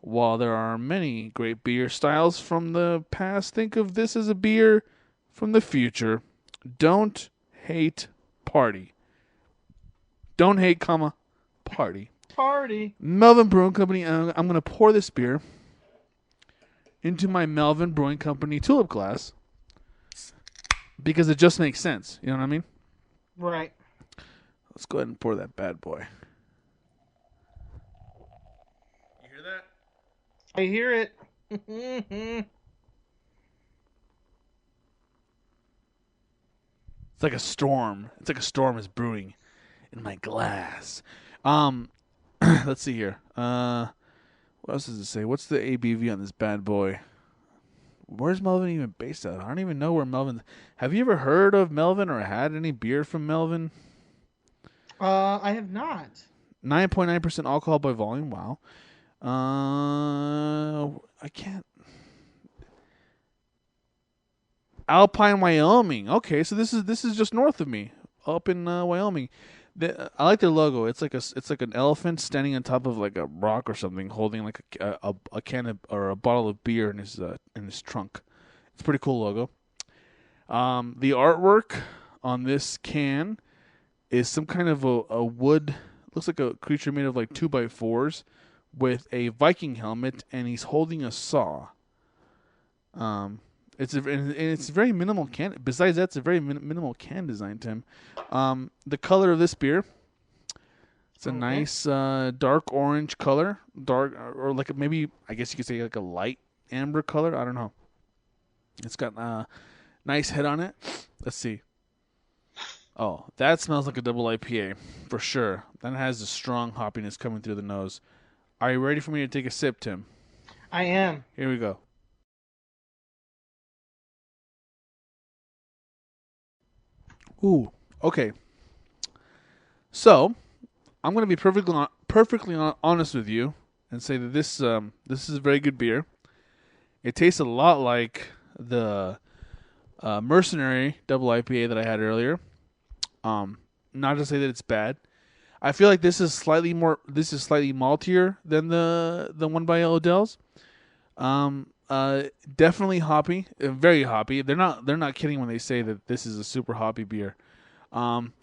Speaker 3: While there are many great beer styles from the past, think of this as a beer from the future. Don't hate party. Don't hate, comma, party.
Speaker 2: Party.
Speaker 3: Melvin Brewing Company. I'm going to pour this beer into my Melvin Brewing Company tulip glass because it just makes sense. You know what I mean?
Speaker 2: Right.
Speaker 3: Let's go ahead and pour that bad boy. You hear that?
Speaker 2: I hear it.
Speaker 3: It's like a storm. It's like a storm is brewing in my glass. Let's see here. What else does it say? What's the ABV on this bad boy? Where's Melvin even based out? I don't even know where Melvin. Have you ever heard of Melvin or had any beer from Melvin?
Speaker 2: I have not.
Speaker 3: 9.9% alcohol by volume. Wow. I can't. Alpine, Wyoming. Okay, so this is just north of me, up in Wyoming. I like their logo. It's like an elephant standing on top of like a rock or something, holding like a can of, or a bottle of beer in his trunk. It's a pretty cool logo. The artwork on this can is some kind of a wood. Looks like a creature made of like 2x4s with a Viking helmet, and he's holding a saw. It's a very minimal can. Besides that, it's a very minimal can design, Tim. The color of this beer, it's a nice dark orange color, or like maybe I guess you could say like a light amber color. I don't know. It's got a nice head on it. Let's see. Oh, that smells like a double IPA for sure. That has a strong hoppiness coming through the nose. Are you ready for me to take a sip, Tim?
Speaker 2: I am.
Speaker 3: Here we go. Ooh, okay. So, I'm going to be perfectly honest with you and say that this is a very good beer. It tastes a lot like the Mercenary Double IPA that I had earlier. Not to say that it's bad. I feel like this is slightly maltier than the one by Odell's. Definitely hoppy, very hoppy. They're not kidding when they say that this is a super hoppy beer.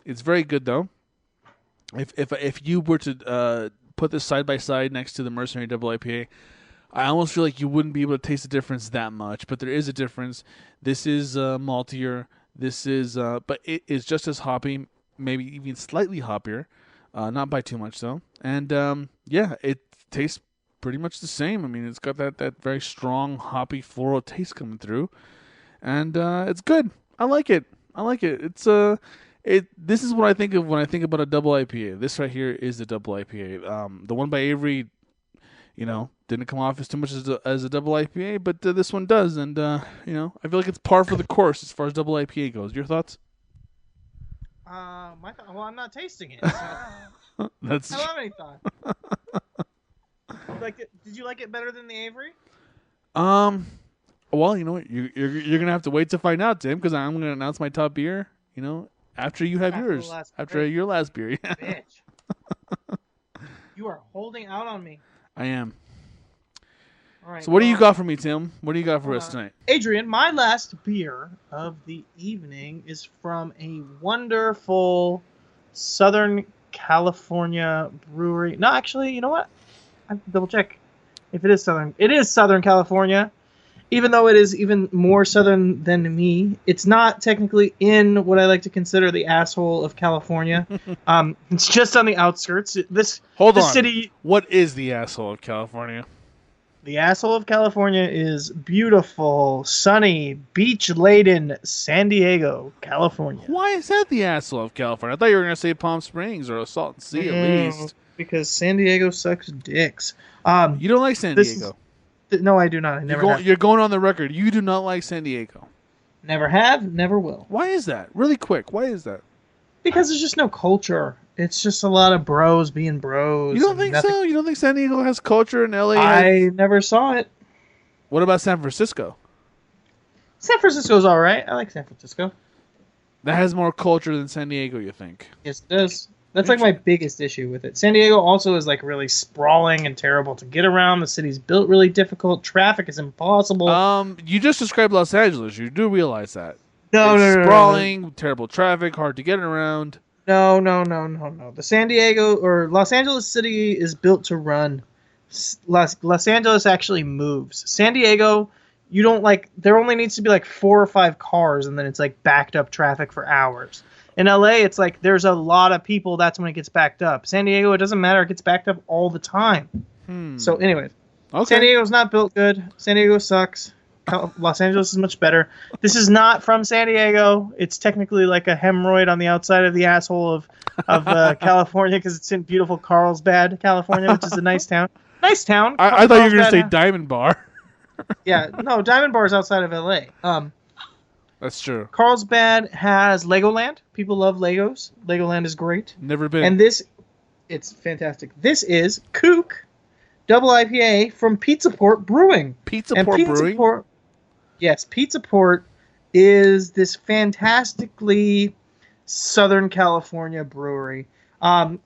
Speaker 3: It's very good though. If you were to put this side by side next to the Mercenary Double IPA, I almost feel like you wouldn't be able to taste the difference that much. But there is a difference. This is maltier. This is, but it is just as hoppy, maybe even slightly hoppier, not by too much though. And yeah, it tastes pretty much the same. I mean, it's got that very strong hoppy floral taste coming through, and it's good. I like it. It's this is what I think of when I think about a double IPA. This right here is the double IPA. The one by Avery, didn't come off as too much as a double IPA, but this one does, and I feel like it's par for the course as far as double IPA goes. Your thoughts?
Speaker 2: Well, I'm not tasting it. So
Speaker 3: That's
Speaker 2: I don't have any thought. Did you like it better than the Avery?
Speaker 3: Well, you know what? You're gonna have to wait to find out, Tim, because I'm gonna announce my top beer. After you have yours, after your last beer.
Speaker 2: Bitch, you are holding out on me.
Speaker 3: I am.
Speaker 2: All right.
Speaker 3: So what do you got for me, Tim? What do you got for us tonight?
Speaker 2: Adrian, my last beer of the evening is from a wonderful Southern California brewery. No, actually, you know what? I have to double check if it is Southern. It is Southern California. Even though it is even more southern than me, it's not technically in what I like to consider the asshole of California. It's just on the outskirts. This city.
Speaker 3: What is the asshole of California?
Speaker 2: The asshole of California is beautiful, sunny, beach-laden San Diego, California.
Speaker 3: Why is that the asshole of California? I thought you were going to say Palm Springs or Salton Sea at least.
Speaker 2: Because San Diego sucks dicks.
Speaker 3: You don't like San Diego?
Speaker 2: No, I do not. I never have.
Speaker 3: You're going on the record. You do not like San Diego.
Speaker 2: Never have, never will.
Speaker 3: Why is that? Really quick, why is that?
Speaker 2: Because there's just no culture. It's just a lot of bros being bros.
Speaker 3: You don't think so? You don't think San Diego has culture and LA
Speaker 2: I never saw it.
Speaker 3: What about San Francisco?
Speaker 2: San Francisco's all right. I like San Francisco.
Speaker 3: That has more culture than San Diego, you think?
Speaker 2: Yes, it does. That's like my biggest issue with it. San Diego also is like really sprawling and terrible to get around. The city's built really difficult. Traffic is impossible.
Speaker 3: You just described Los Angeles. You do realize that. It's sprawling, terrible traffic, hard to get around.
Speaker 2: No. The San Diego or Los Angeles City is built to run. Los Angeles actually moves. San Diego, you don't like. There only needs to be like 4 or 5 cars, and then it's like backed up traffic for hours. In LA, it's like there's a lot of people. That's when it gets backed up. San Diego, it doesn't matter. It gets backed up all the time. So, anyways, San Diego's not built good. San Diego sucks. Los Angeles is much better. This is not from San Diego. It's technically like a hemorrhoid on the outside of the asshole of California because it's in beautiful Carlsbad, California, which is a nice town. Nice town.
Speaker 3: I thought you were going to say Diamond Bar.
Speaker 2: Yeah, no, Diamond Bar is outside of LA.
Speaker 3: That's true.
Speaker 2: Carlsbad has Legoland. People love Legos. Legoland is great.
Speaker 3: Never been.
Speaker 2: And it's fantastic. This is Kook Double IPA from Pizza Port Brewing.
Speaker 3: Pizza Brewing?
Speaker 2: Yes, Pizza Port is this fantastically Southern California brewery. I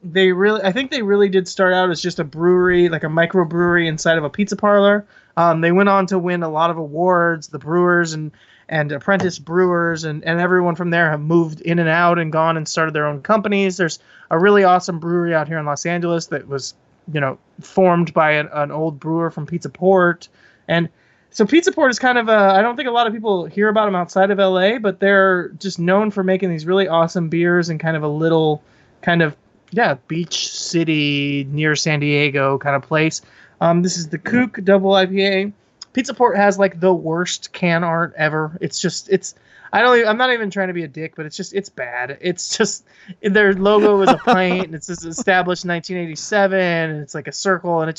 Speaker 2: think they really did start out as just a brewery, like a microbrewery inside of a pizza parlor. They went on to win a lot of awards. The brewers and apprentice brewers and everyone from there have moved in and out and gone and started their own companies. There's a really awesome brewery out here in Los Angeles that was, formed by an old brewer from Pizza Port. And so Pizza Port is kind of I don't think a lot of people hear about them outside of LA, but they're just known for making these really awesome beers in kind of a little beach city near San Diego kind of place. This is the Kook Double IPA. Pizza Port has like the worst can art ever. I'm not even trying to be a dick, but it's bad. It's just their logo is a pint and it says established 1987 and it's like a circle and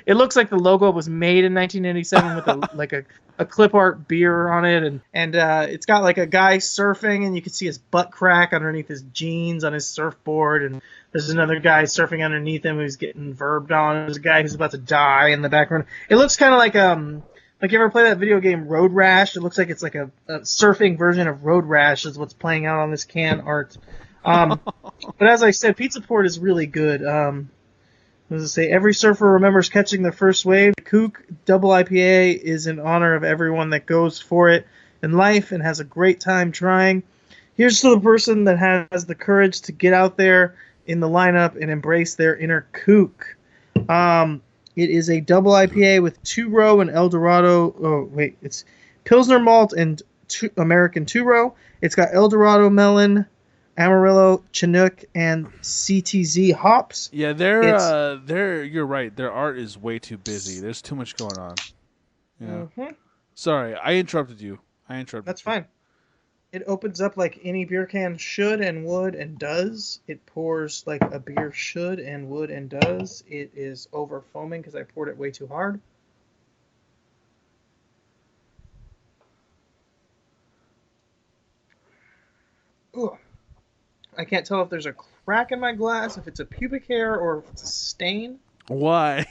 Speaker 2: it looks like the logo was made in 1987 with a clip art beer on it and it's got like a guy surfing and you can see his butt crack underneath his jeans on his surfboard and there's another guy surfing underneath him who's getting verbed on. There's a guy who's about to die in the background. It looks kind of like you ever play that video game Road Rash? It looks like it's like a surfing version of Road Rash is what's playing out on this can art. But as I said, Pizza Port is really good. As I say, every surfer remembers catching the first wave. Kook Double IPA is in honor of everyone that goes for it in life and has a great time trying. Here's to the person that has the courage to get out there in the lineup and embrace their inner kook. It is a double IPA with 2-row and El Dorado. It's Pilsner malt and American 2-row. It's got El Dorado melon, Amarillo, Chinook, and CTZ hops.
Speaker 3: Yeah, you're right. Their art is way too busy. There's too much going on. Yeah. Mm-hmm. Sorry, I interrupted you.
Speaker 2: That's fine. It opens up like any beer can should and would and does. It pours like a beer should and would and does. It is over foaming because I poured it way too hard. Ooh. I can't tell if there's a crack in my glass, if it's a pubic hair, or if it's a stain.
Speaker 3: Why?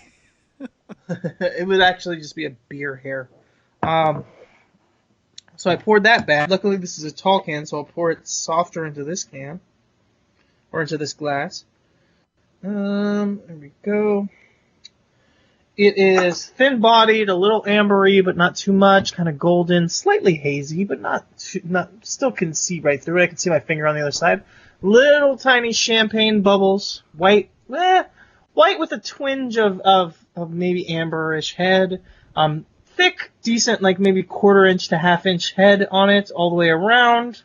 Speaker 2: It would actually just be a beer hair. So I poured that back. Luckily, this is a tall can, so I'll pour it softer into this can. Or into this glass. There we go. It is thin-bodied, a little ambery, but not too much. Kind of golden, slightly hazy, but not still can see right through it. I can see my finger on the other side. Little tiny champagne bubbles. White with a twinge of maybe amberish head. Thick, decent, like maybe 1/4 to 1/2 inch head on it all the way around.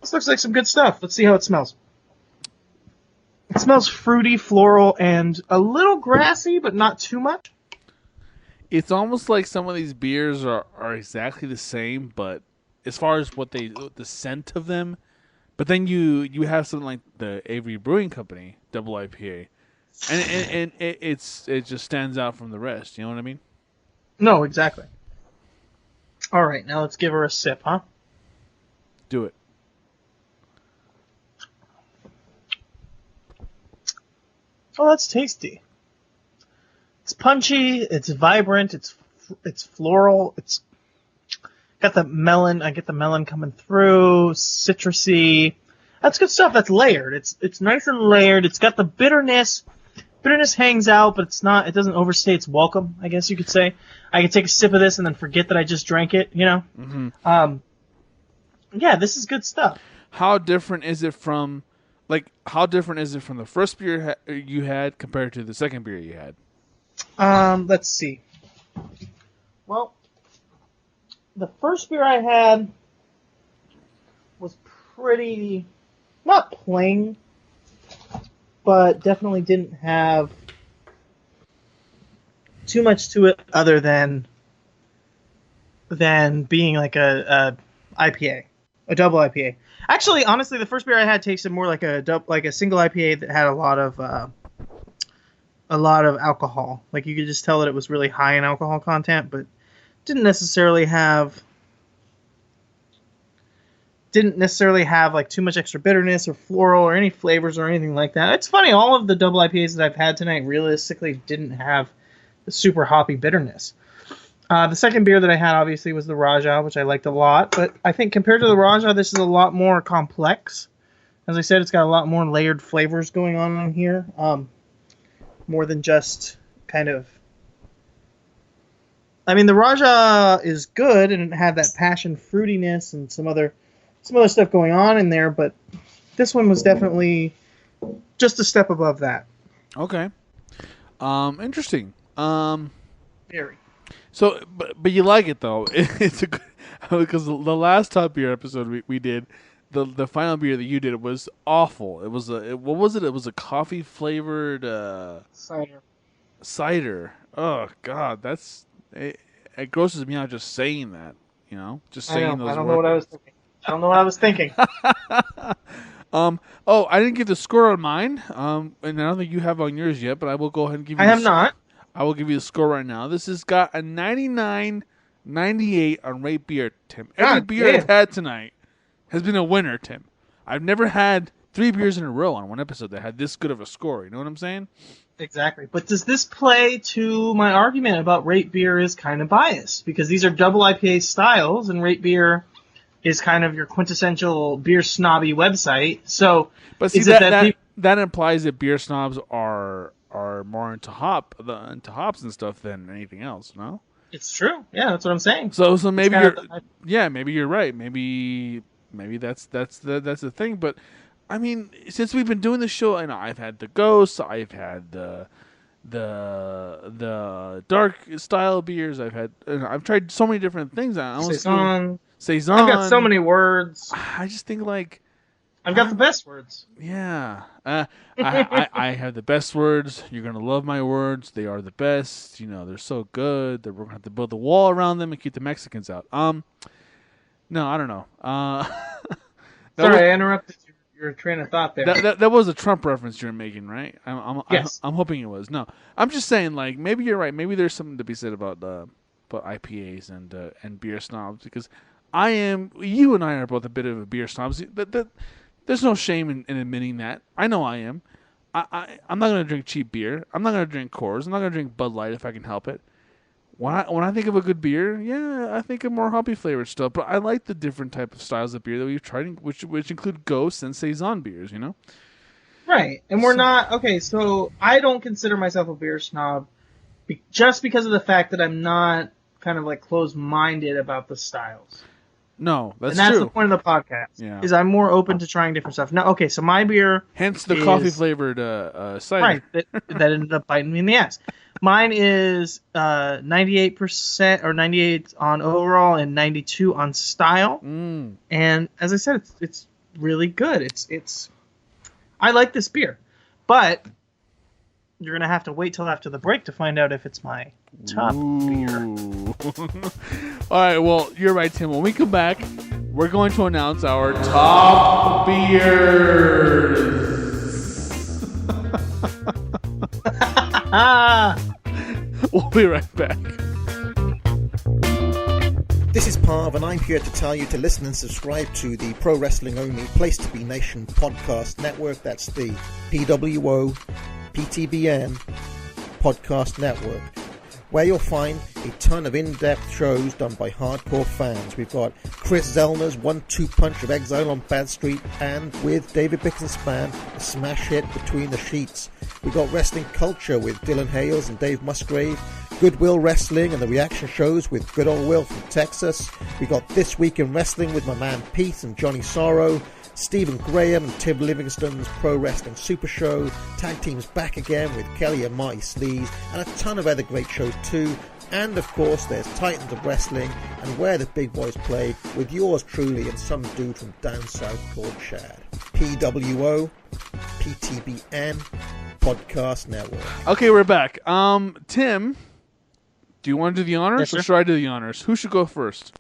Speaker 2: This looks like some good stuff. Let's see how it smells. It smells fruity, floral, and a little grassy, but not too much.
Speaker 3: It's almost like some of these beers are exactly the same, but as far as the scent of them, but then you have something like the Avery Brewing Company Double IPA, and it just stands out from the rest. You know what I mean?
Speaker 2: No, exactly. All right, now let's give her a sip, huh?
Speaker 3: Do it.
Speaker 2: Oh, that's tasty. It's punchy. It's vibrant. It's floral. It's got the melon. I get the melon coming through. Citrusy. That's good stuff. That's layered. It's nice and layered. It's got the bitterness. Bitterness hangs out, but it doesn't overstay its welcome, I guess you could say. I could take a sip of this and then forget that I just drank it, you know?
Speaker 3: Mm-hmm.
Speaker 2: Yeah, this is good stuff.
Speaker 3: How different is it from the first beer you had compared to the second beer you had?
Speaker 2: Let's see. Well, the first beer I had was pretty, not plain, but definitely didn't have too much to it other than being like a IPA, a double IPA. Actually, honestly, the first beer I had tasted more like a single IPA that had a lot of alcohol. Like you could just tell that it was really high in alcohol content, but didn't necessarily have like too much extra bitterness or floral or any flavors or anything like that. It's funny, all of the double IPAs that I've had tonight realistically didn't have the super hoppy bitterness. The second beer that I had obviously was the Raja, which I liked a lot, but I think compared to the Raja, this is a lot more complex. As I said, it's got a lot more layered flavors going on in here, more than just kind of. I mean, the Raja is good and it had that passion fruitiness and some other stuff going on in there, but this one was definitely just a step above that.
Speaker 3: Okay. Interesting.
Speaker 2: Very.
Speaker 3: So, but you like it though. It's a good, because the last top beer episode we did, the final beer that you did was awful. It was what was it? It was a coffee flavored cider. Oh God, it grosses me out just saying that. You know, just saying those words.
Speaker 2: I don't know what I was thinking.
Speaker 3: Oh, I didn't get the score on mine. And I don't think you have on yours yet, but I will go ahead and give you.
Speaker 2: I have not.
Speaker 3: I will give you the score right now. This has got a 99.98 on Rate Beer, Tim. Every beer I've had tonight has been a winner, Tim. I've never had 3 beers in a row on one episode that had this good of a score. You know what I'm saying?
Speaker 2: Exactly. But does this play to my argument about Rate Beer is kind of biased? Because these are double IPA styles, and Rate Beer is kind of your quintessential beer snobby website. So,
Speaker 3: but see, that implies that beer snobs are more into hops and stuff than anything else. No,
Speaker 2: it's true. Yeah, that's what I'm saying.
Speaker 3: So maybe maybe you're right. Maybe that's the thing. But I mean, since we've been doing this show, and I've had the Ghost, I've had the dark style beers. I've tried so many different things.
Speaker 2: Saison.
Speaker 3: I've
Speaker 2: got so many words.
Speaker 3: I just think like
Speaker 2: I've got the best words.
Speaker 3: Yeah. I have the best words. You're going to love my words. They are the best. You know, they're so good that we're going to have to build a wall around them and keep the Mexicans out. No, I don't know.
Speaker 2: Sorry, I interrupted your train of thought there.
Speaker 3: That was a Trump reference you're making, right?
Speaker 2: Yes.
Speaker 3: I'm hoping it was. No, I'm just saying, like, maybe you're right. Maybe there's something to be said about IPAs and beer snobs, because you and I are both a bit of a beer snobs. There's no shame in admitting that. I know I am. I'm not going to drink cheap beer. I'm not going to drink Coors. I'm not going to drink Bud Light if I can help it. When I think of a good beer, yeah, I think of more hoppy flavored stuff. But I like the different type of styles of beer that we've tried, which include Ghosts and Saison beers. You know.
Speaker 2: Right, and we're not okay. So I don't consider myself a beer snob, just because of the fact that I'm not kind of like closed-minded about the styles.
Speaker 3: No, that's
Speaker 2: true. And that's
Speaker 3: true.
Speaker 2: the point of the podcast.
Speaker 3: Yeah.
Speaker 2: Is I'm more open to trying different stuff. Now, okay, so my beer,
Speaker 3: hence the coffee flavored cider,
Speaker 2: right? That ended up biting me in the ass. Mine is 98% or 98 on overall and 92 on style. And as I said, it's really good. It's I like this beer, but you're gonna have to wait till after the break to find out if it's my top beer.
Speaker 3: All right, well, you're right, Tim. When we come back, we're going to announce our top beers. We'll be right back.
Speaker 7: This is Parv, and I'm here to tell you to listen and subscribe to the Pro Wrestling Only Place to Be Nation podcast network. That's the PWO PTBN podcast network. where you'll find a ton of in-depth shows done by hardcore fans. We've got Chris Zellner's 1-2 punch of Exile on Bad Street, and with David Bixenspan, a smash hit Between the Sheets. We've got Wrestling Culture with Dylan Hales and Dave Musgrave, Goodwill Wrestling and the reaction shows with Good Old Will from Texas. We got This Week in Wrestling with my man Pete and Johnny Sorrow, Stephen Graham and Tim Livingston's Pro Wrestling Super Show, Tag Teams Back Again with Kelly and Marty Sleaze, and a ton of other great shows too. And of course there's Titans of Wrestling and Where the Big Boys Play with yours truly and some dude from down south called Chad. PWO, PTBN, Podcast Network.
Speaker 3: Okay, we're back. Tim, do you want to do the honors,
Speaker 2: Yes,
Speaker 3: or
Speaker 2: sir.
Speaker 3: should I do the honors? Who should go first?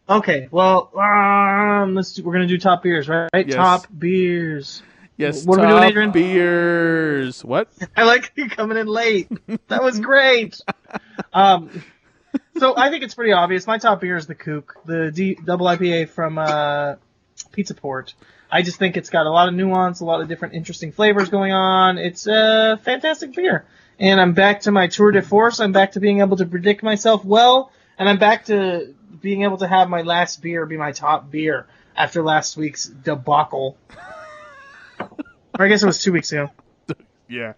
Speaker 2: Okay, well, we're gonna do top beers, right?
Speaker 3: Yes.
Speaker 2: Top beers.
Speaker 3: Yes,
Speaker 2: What are we
Speaker 3: top
Speaker 2: doing, Adrian?
Speaker 3: beers. What?
Speaker 2: I like you coming in late. That was great. So I think it's pretty obvious. My top beer is the Kook, the Double IPA from Pizza Port. I just think it's got a lot of nuance, a lot of different interesting flavors going on. It's a fantastic beer. And I'm back to my tour de force. I'm back to being able to predict myself well. And I'm back to being able to have my last beer be my top beer after last week's debacle. Or I guess it was 2 weeks ago.
Speaker 3: Yeah.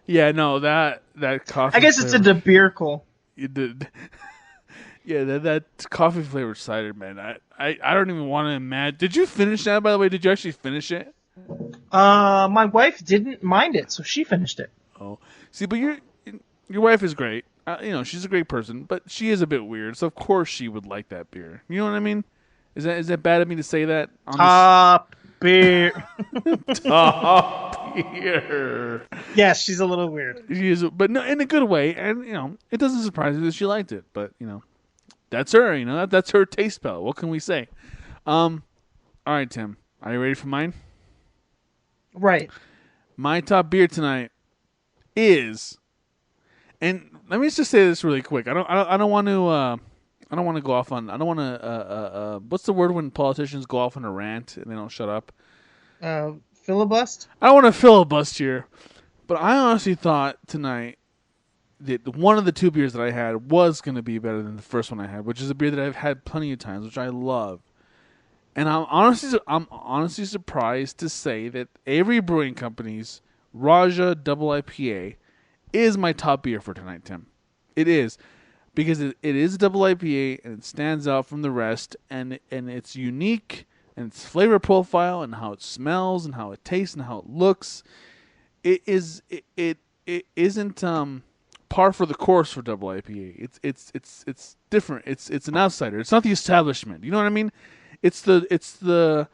Speaker 3: Yeah, no, that coffee
Speaker 2: I guess it's a debeercle.
Speaker 3: You did. Yeah, that coffee flavored cider, man. I don't even want to imagine. Did you finish that, by the way? Did you actually finish it?
Speaker 2: My wife didn't mind it, so she finished it.
Speaker 3: Oh, see, but your wife is great. She's a great person, but she is a bit weird. So of course she would like that beer. You know what I mean? Is that bad of me to say that? On
Speaker 2: Top beer.
Speaker 3: top beer.
Speaker 2: Yes, she's a little weird.
Speaker 3: She is, but no, in a good way. And it doesn't surprise me that she liked it. But that's her. That's her taste palette. What can we say? All right, Tim. Are you ready for mine?
Speaker 2: Right.
Speaker 3: My top beer tonight is, and let me just say this really quick. I don't want to go off on. I don't want to. What's the word when politicians go off on a rant and they don't shut up?
Speaker 2: Filibust?
Speaker 3: I don't want to filibust here, but I honestly thought tonight that one of the two beers that I had was going to be better than the first one I had, which is a beer that I've had plenty of times, which I love. And I'm honestly surprised to say that Avery Brewing Company's Raja Double IPA is my top beer for tonight, Tim. It is. Because it is a double IPA and it stands out from the rest, and it's unique, and its flavor profile and how it smells and how it tastes and how it looks. It isn't par for the course for double IPA. It's different. It's an outsider. It's not the establishment. You know what I mean? It's the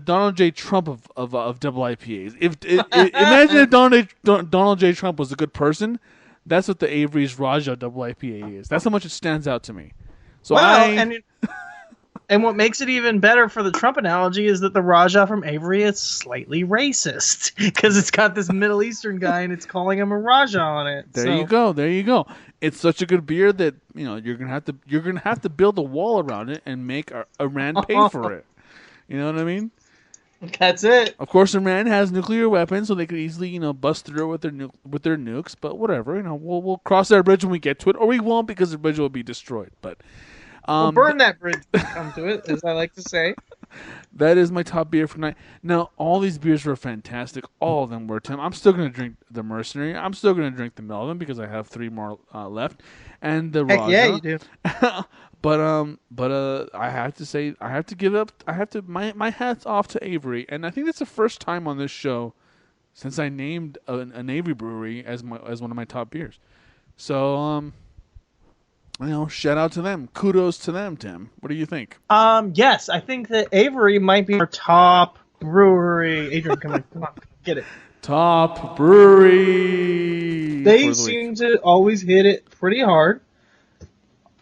Speaker 3: Donald J. Trump of double IPAs. Imagine if Donald J. Trump was a good person. That's what the Avery's Raja Double IPA is. That's how much it stands out to me. So
Speaker 2: and what makes it even better for the Trump analogy is that the Raja from Avery is slightly racist because it's got this Middle Eastern guy and it's calling him a Raja on it.
Speaker 3: There you go. It's such a good beer that you're gonna have to build a wall around it and make Iran pay for it. You know what I mean?
Speaker 2: That's it.
Speaker 3: Of course, Iran has nuclear weapons, so they could easily bust through with their nukes. But whatever, we'll cross that bridge when we get to it, or we won't because the bridge will be destroyed. But
Speaker 2: we'll burn that bridge when we come to it, as I like to say.
Speaker 3: That is my top beer for tonight. Now, all these beers were fantastic. All of them were, Tim. I'm still going to drink the Mercenary. I'm still going to drink the Melvin because I have 3 more left. And the Raja.
Speaker 2: Yeah, you do.
Speaker 3: But I have to say, my hat's off to Avery. And I think that's the first time on this show since I named an Avery brewery as one of my top beers. So, shout out to them. Kudos to them, Tim. What do you think?
Speaker 2: Yes, I think that Avery might be our top brewery. Adrian, come on, get it.
Speaker 3: Top brewery.
Speaker 2: They seem to always hit it pretty hard.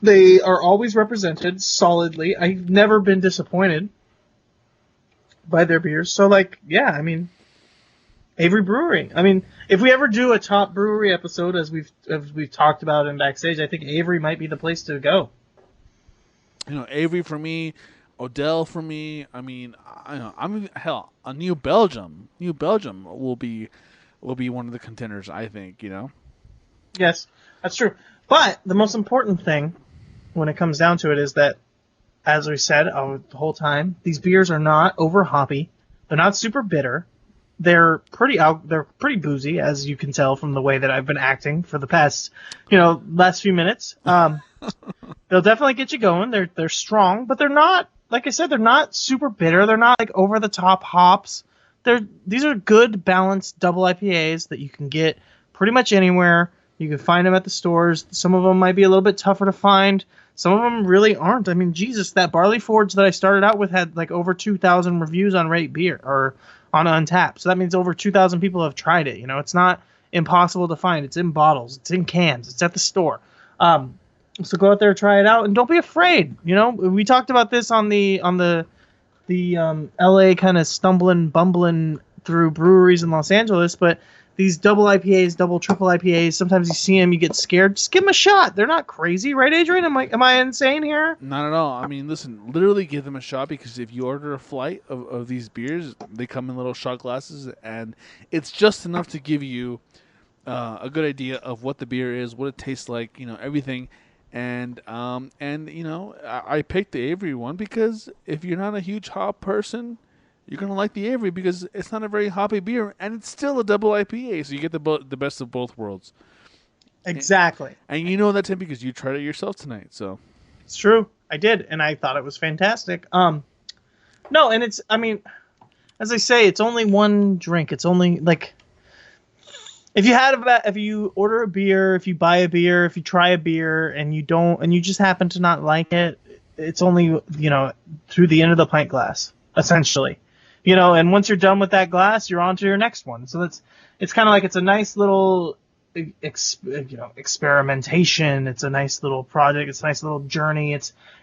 Speaker 2: They are always represented solidly. I've never been disappointed by their beers. So, Avery Brewery. If we ever do a top brewery episode, as we've talked about in backstage, I think Avery might be the place to go.
Speaker 3: Avery for me, Odell for me. New Belgium. New Belgium will be one of the contenders. I think.
Speaker 2: Yes, that's true. But the most important thing when it comes down to it is that, as we said the whole time, these beers are not over hoppy. They're not super bitter. They're pretty boozy, as you can tell from the way that I've been acting for the past, last few minutes. They'll definitely get you going. They're strong, but they're not, like I said, they're not super bitter. They're not like over the top hops. These are good balanced double IPAs that you can get pretty much anywhere. You can find them at the stores. Some of them might be a little bit tougher to find. Some of them really aren't. I mean, Jesus, that Barley Forge that I started out with had like over 2,000 reviews on Rate Beer or on Untappd. So that means over 2,000 people have tried it. It's not impossible to find. It's in bottles. It's in cans. It's at the store. So go out there, try it out, and don't be afraid. We talked about this on the LA kind of bumbling through breweries in Los Angeles, but these double IPAs, triple IPAs, sometimes you see them, you get scared. Just give them a shot. They're not crazy, right, Adrian? Am I insane here?
Speaker 3: Not at all. I mean, listen, literally give them a shot, because if you order a flight of these beers, they come in little shot glasses, and it's just enough to give you a good idea of what the beer is, what it tastes like, everything. And I picked the Avery one because if you're not a huge hop person, you're going to like the Avery because it's not a very hoppy beer, and it's still a double IPA, so you get the best of both worlds.
Speaker 2: Exactly.
Speaker 3: And you know that, Tim, because you tried it yourself tonight. So
Speaker 2: it's true. I did, and I thought it was fantastic. No, and it's, I mean, as I say, it's only one drink. It's only, like, if you order a beer, if you buy a beer, if you try a beer, and you just happen to not like it, it's only, through the end of the pint glass, essentially. And once you're done with that glass, you're on to your next one. So it's kind of like, it's a nice little, experimentation. It's a nice little project. It's a nice little journey.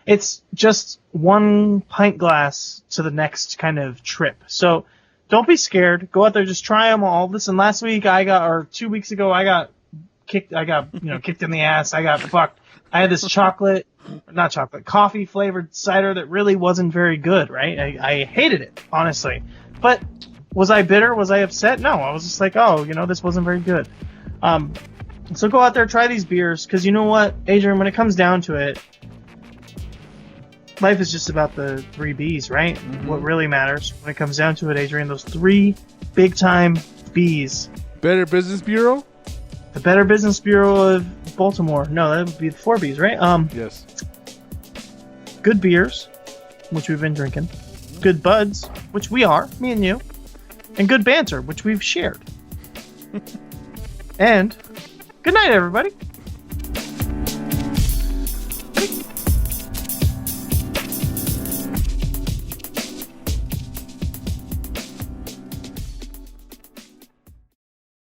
Speaker 2: It's just one pint glass to the next kind of trip. So don't be scared. Go out there, just try them all. Listen, last week 2 weeks ago, I got kicked in the ass. I got fucked. I had this coffee flavored cider that really wasn't very good, right? I hated it, honestly. But was I bitter? Was I upset? No, I was just like, this wasn't very good. So go out there, try these beers, because you know what, Adrian, when it comes down to it, life is just about the 3 B's, right? Mm-hmm. What really matters when it comes down to it, Adrian, those 3 big time B's.
Speaker 3: Better Business Bureau?
Speaker 2: The Better Business Bureau of Baltimore. No, that would be the 4 B's, right?
Speaker 3: Yes.
Speaker 2: Good beers, which we've been drinking. Good buds, which we are, me and you. And good banter, which we've shared. And good night, everybody.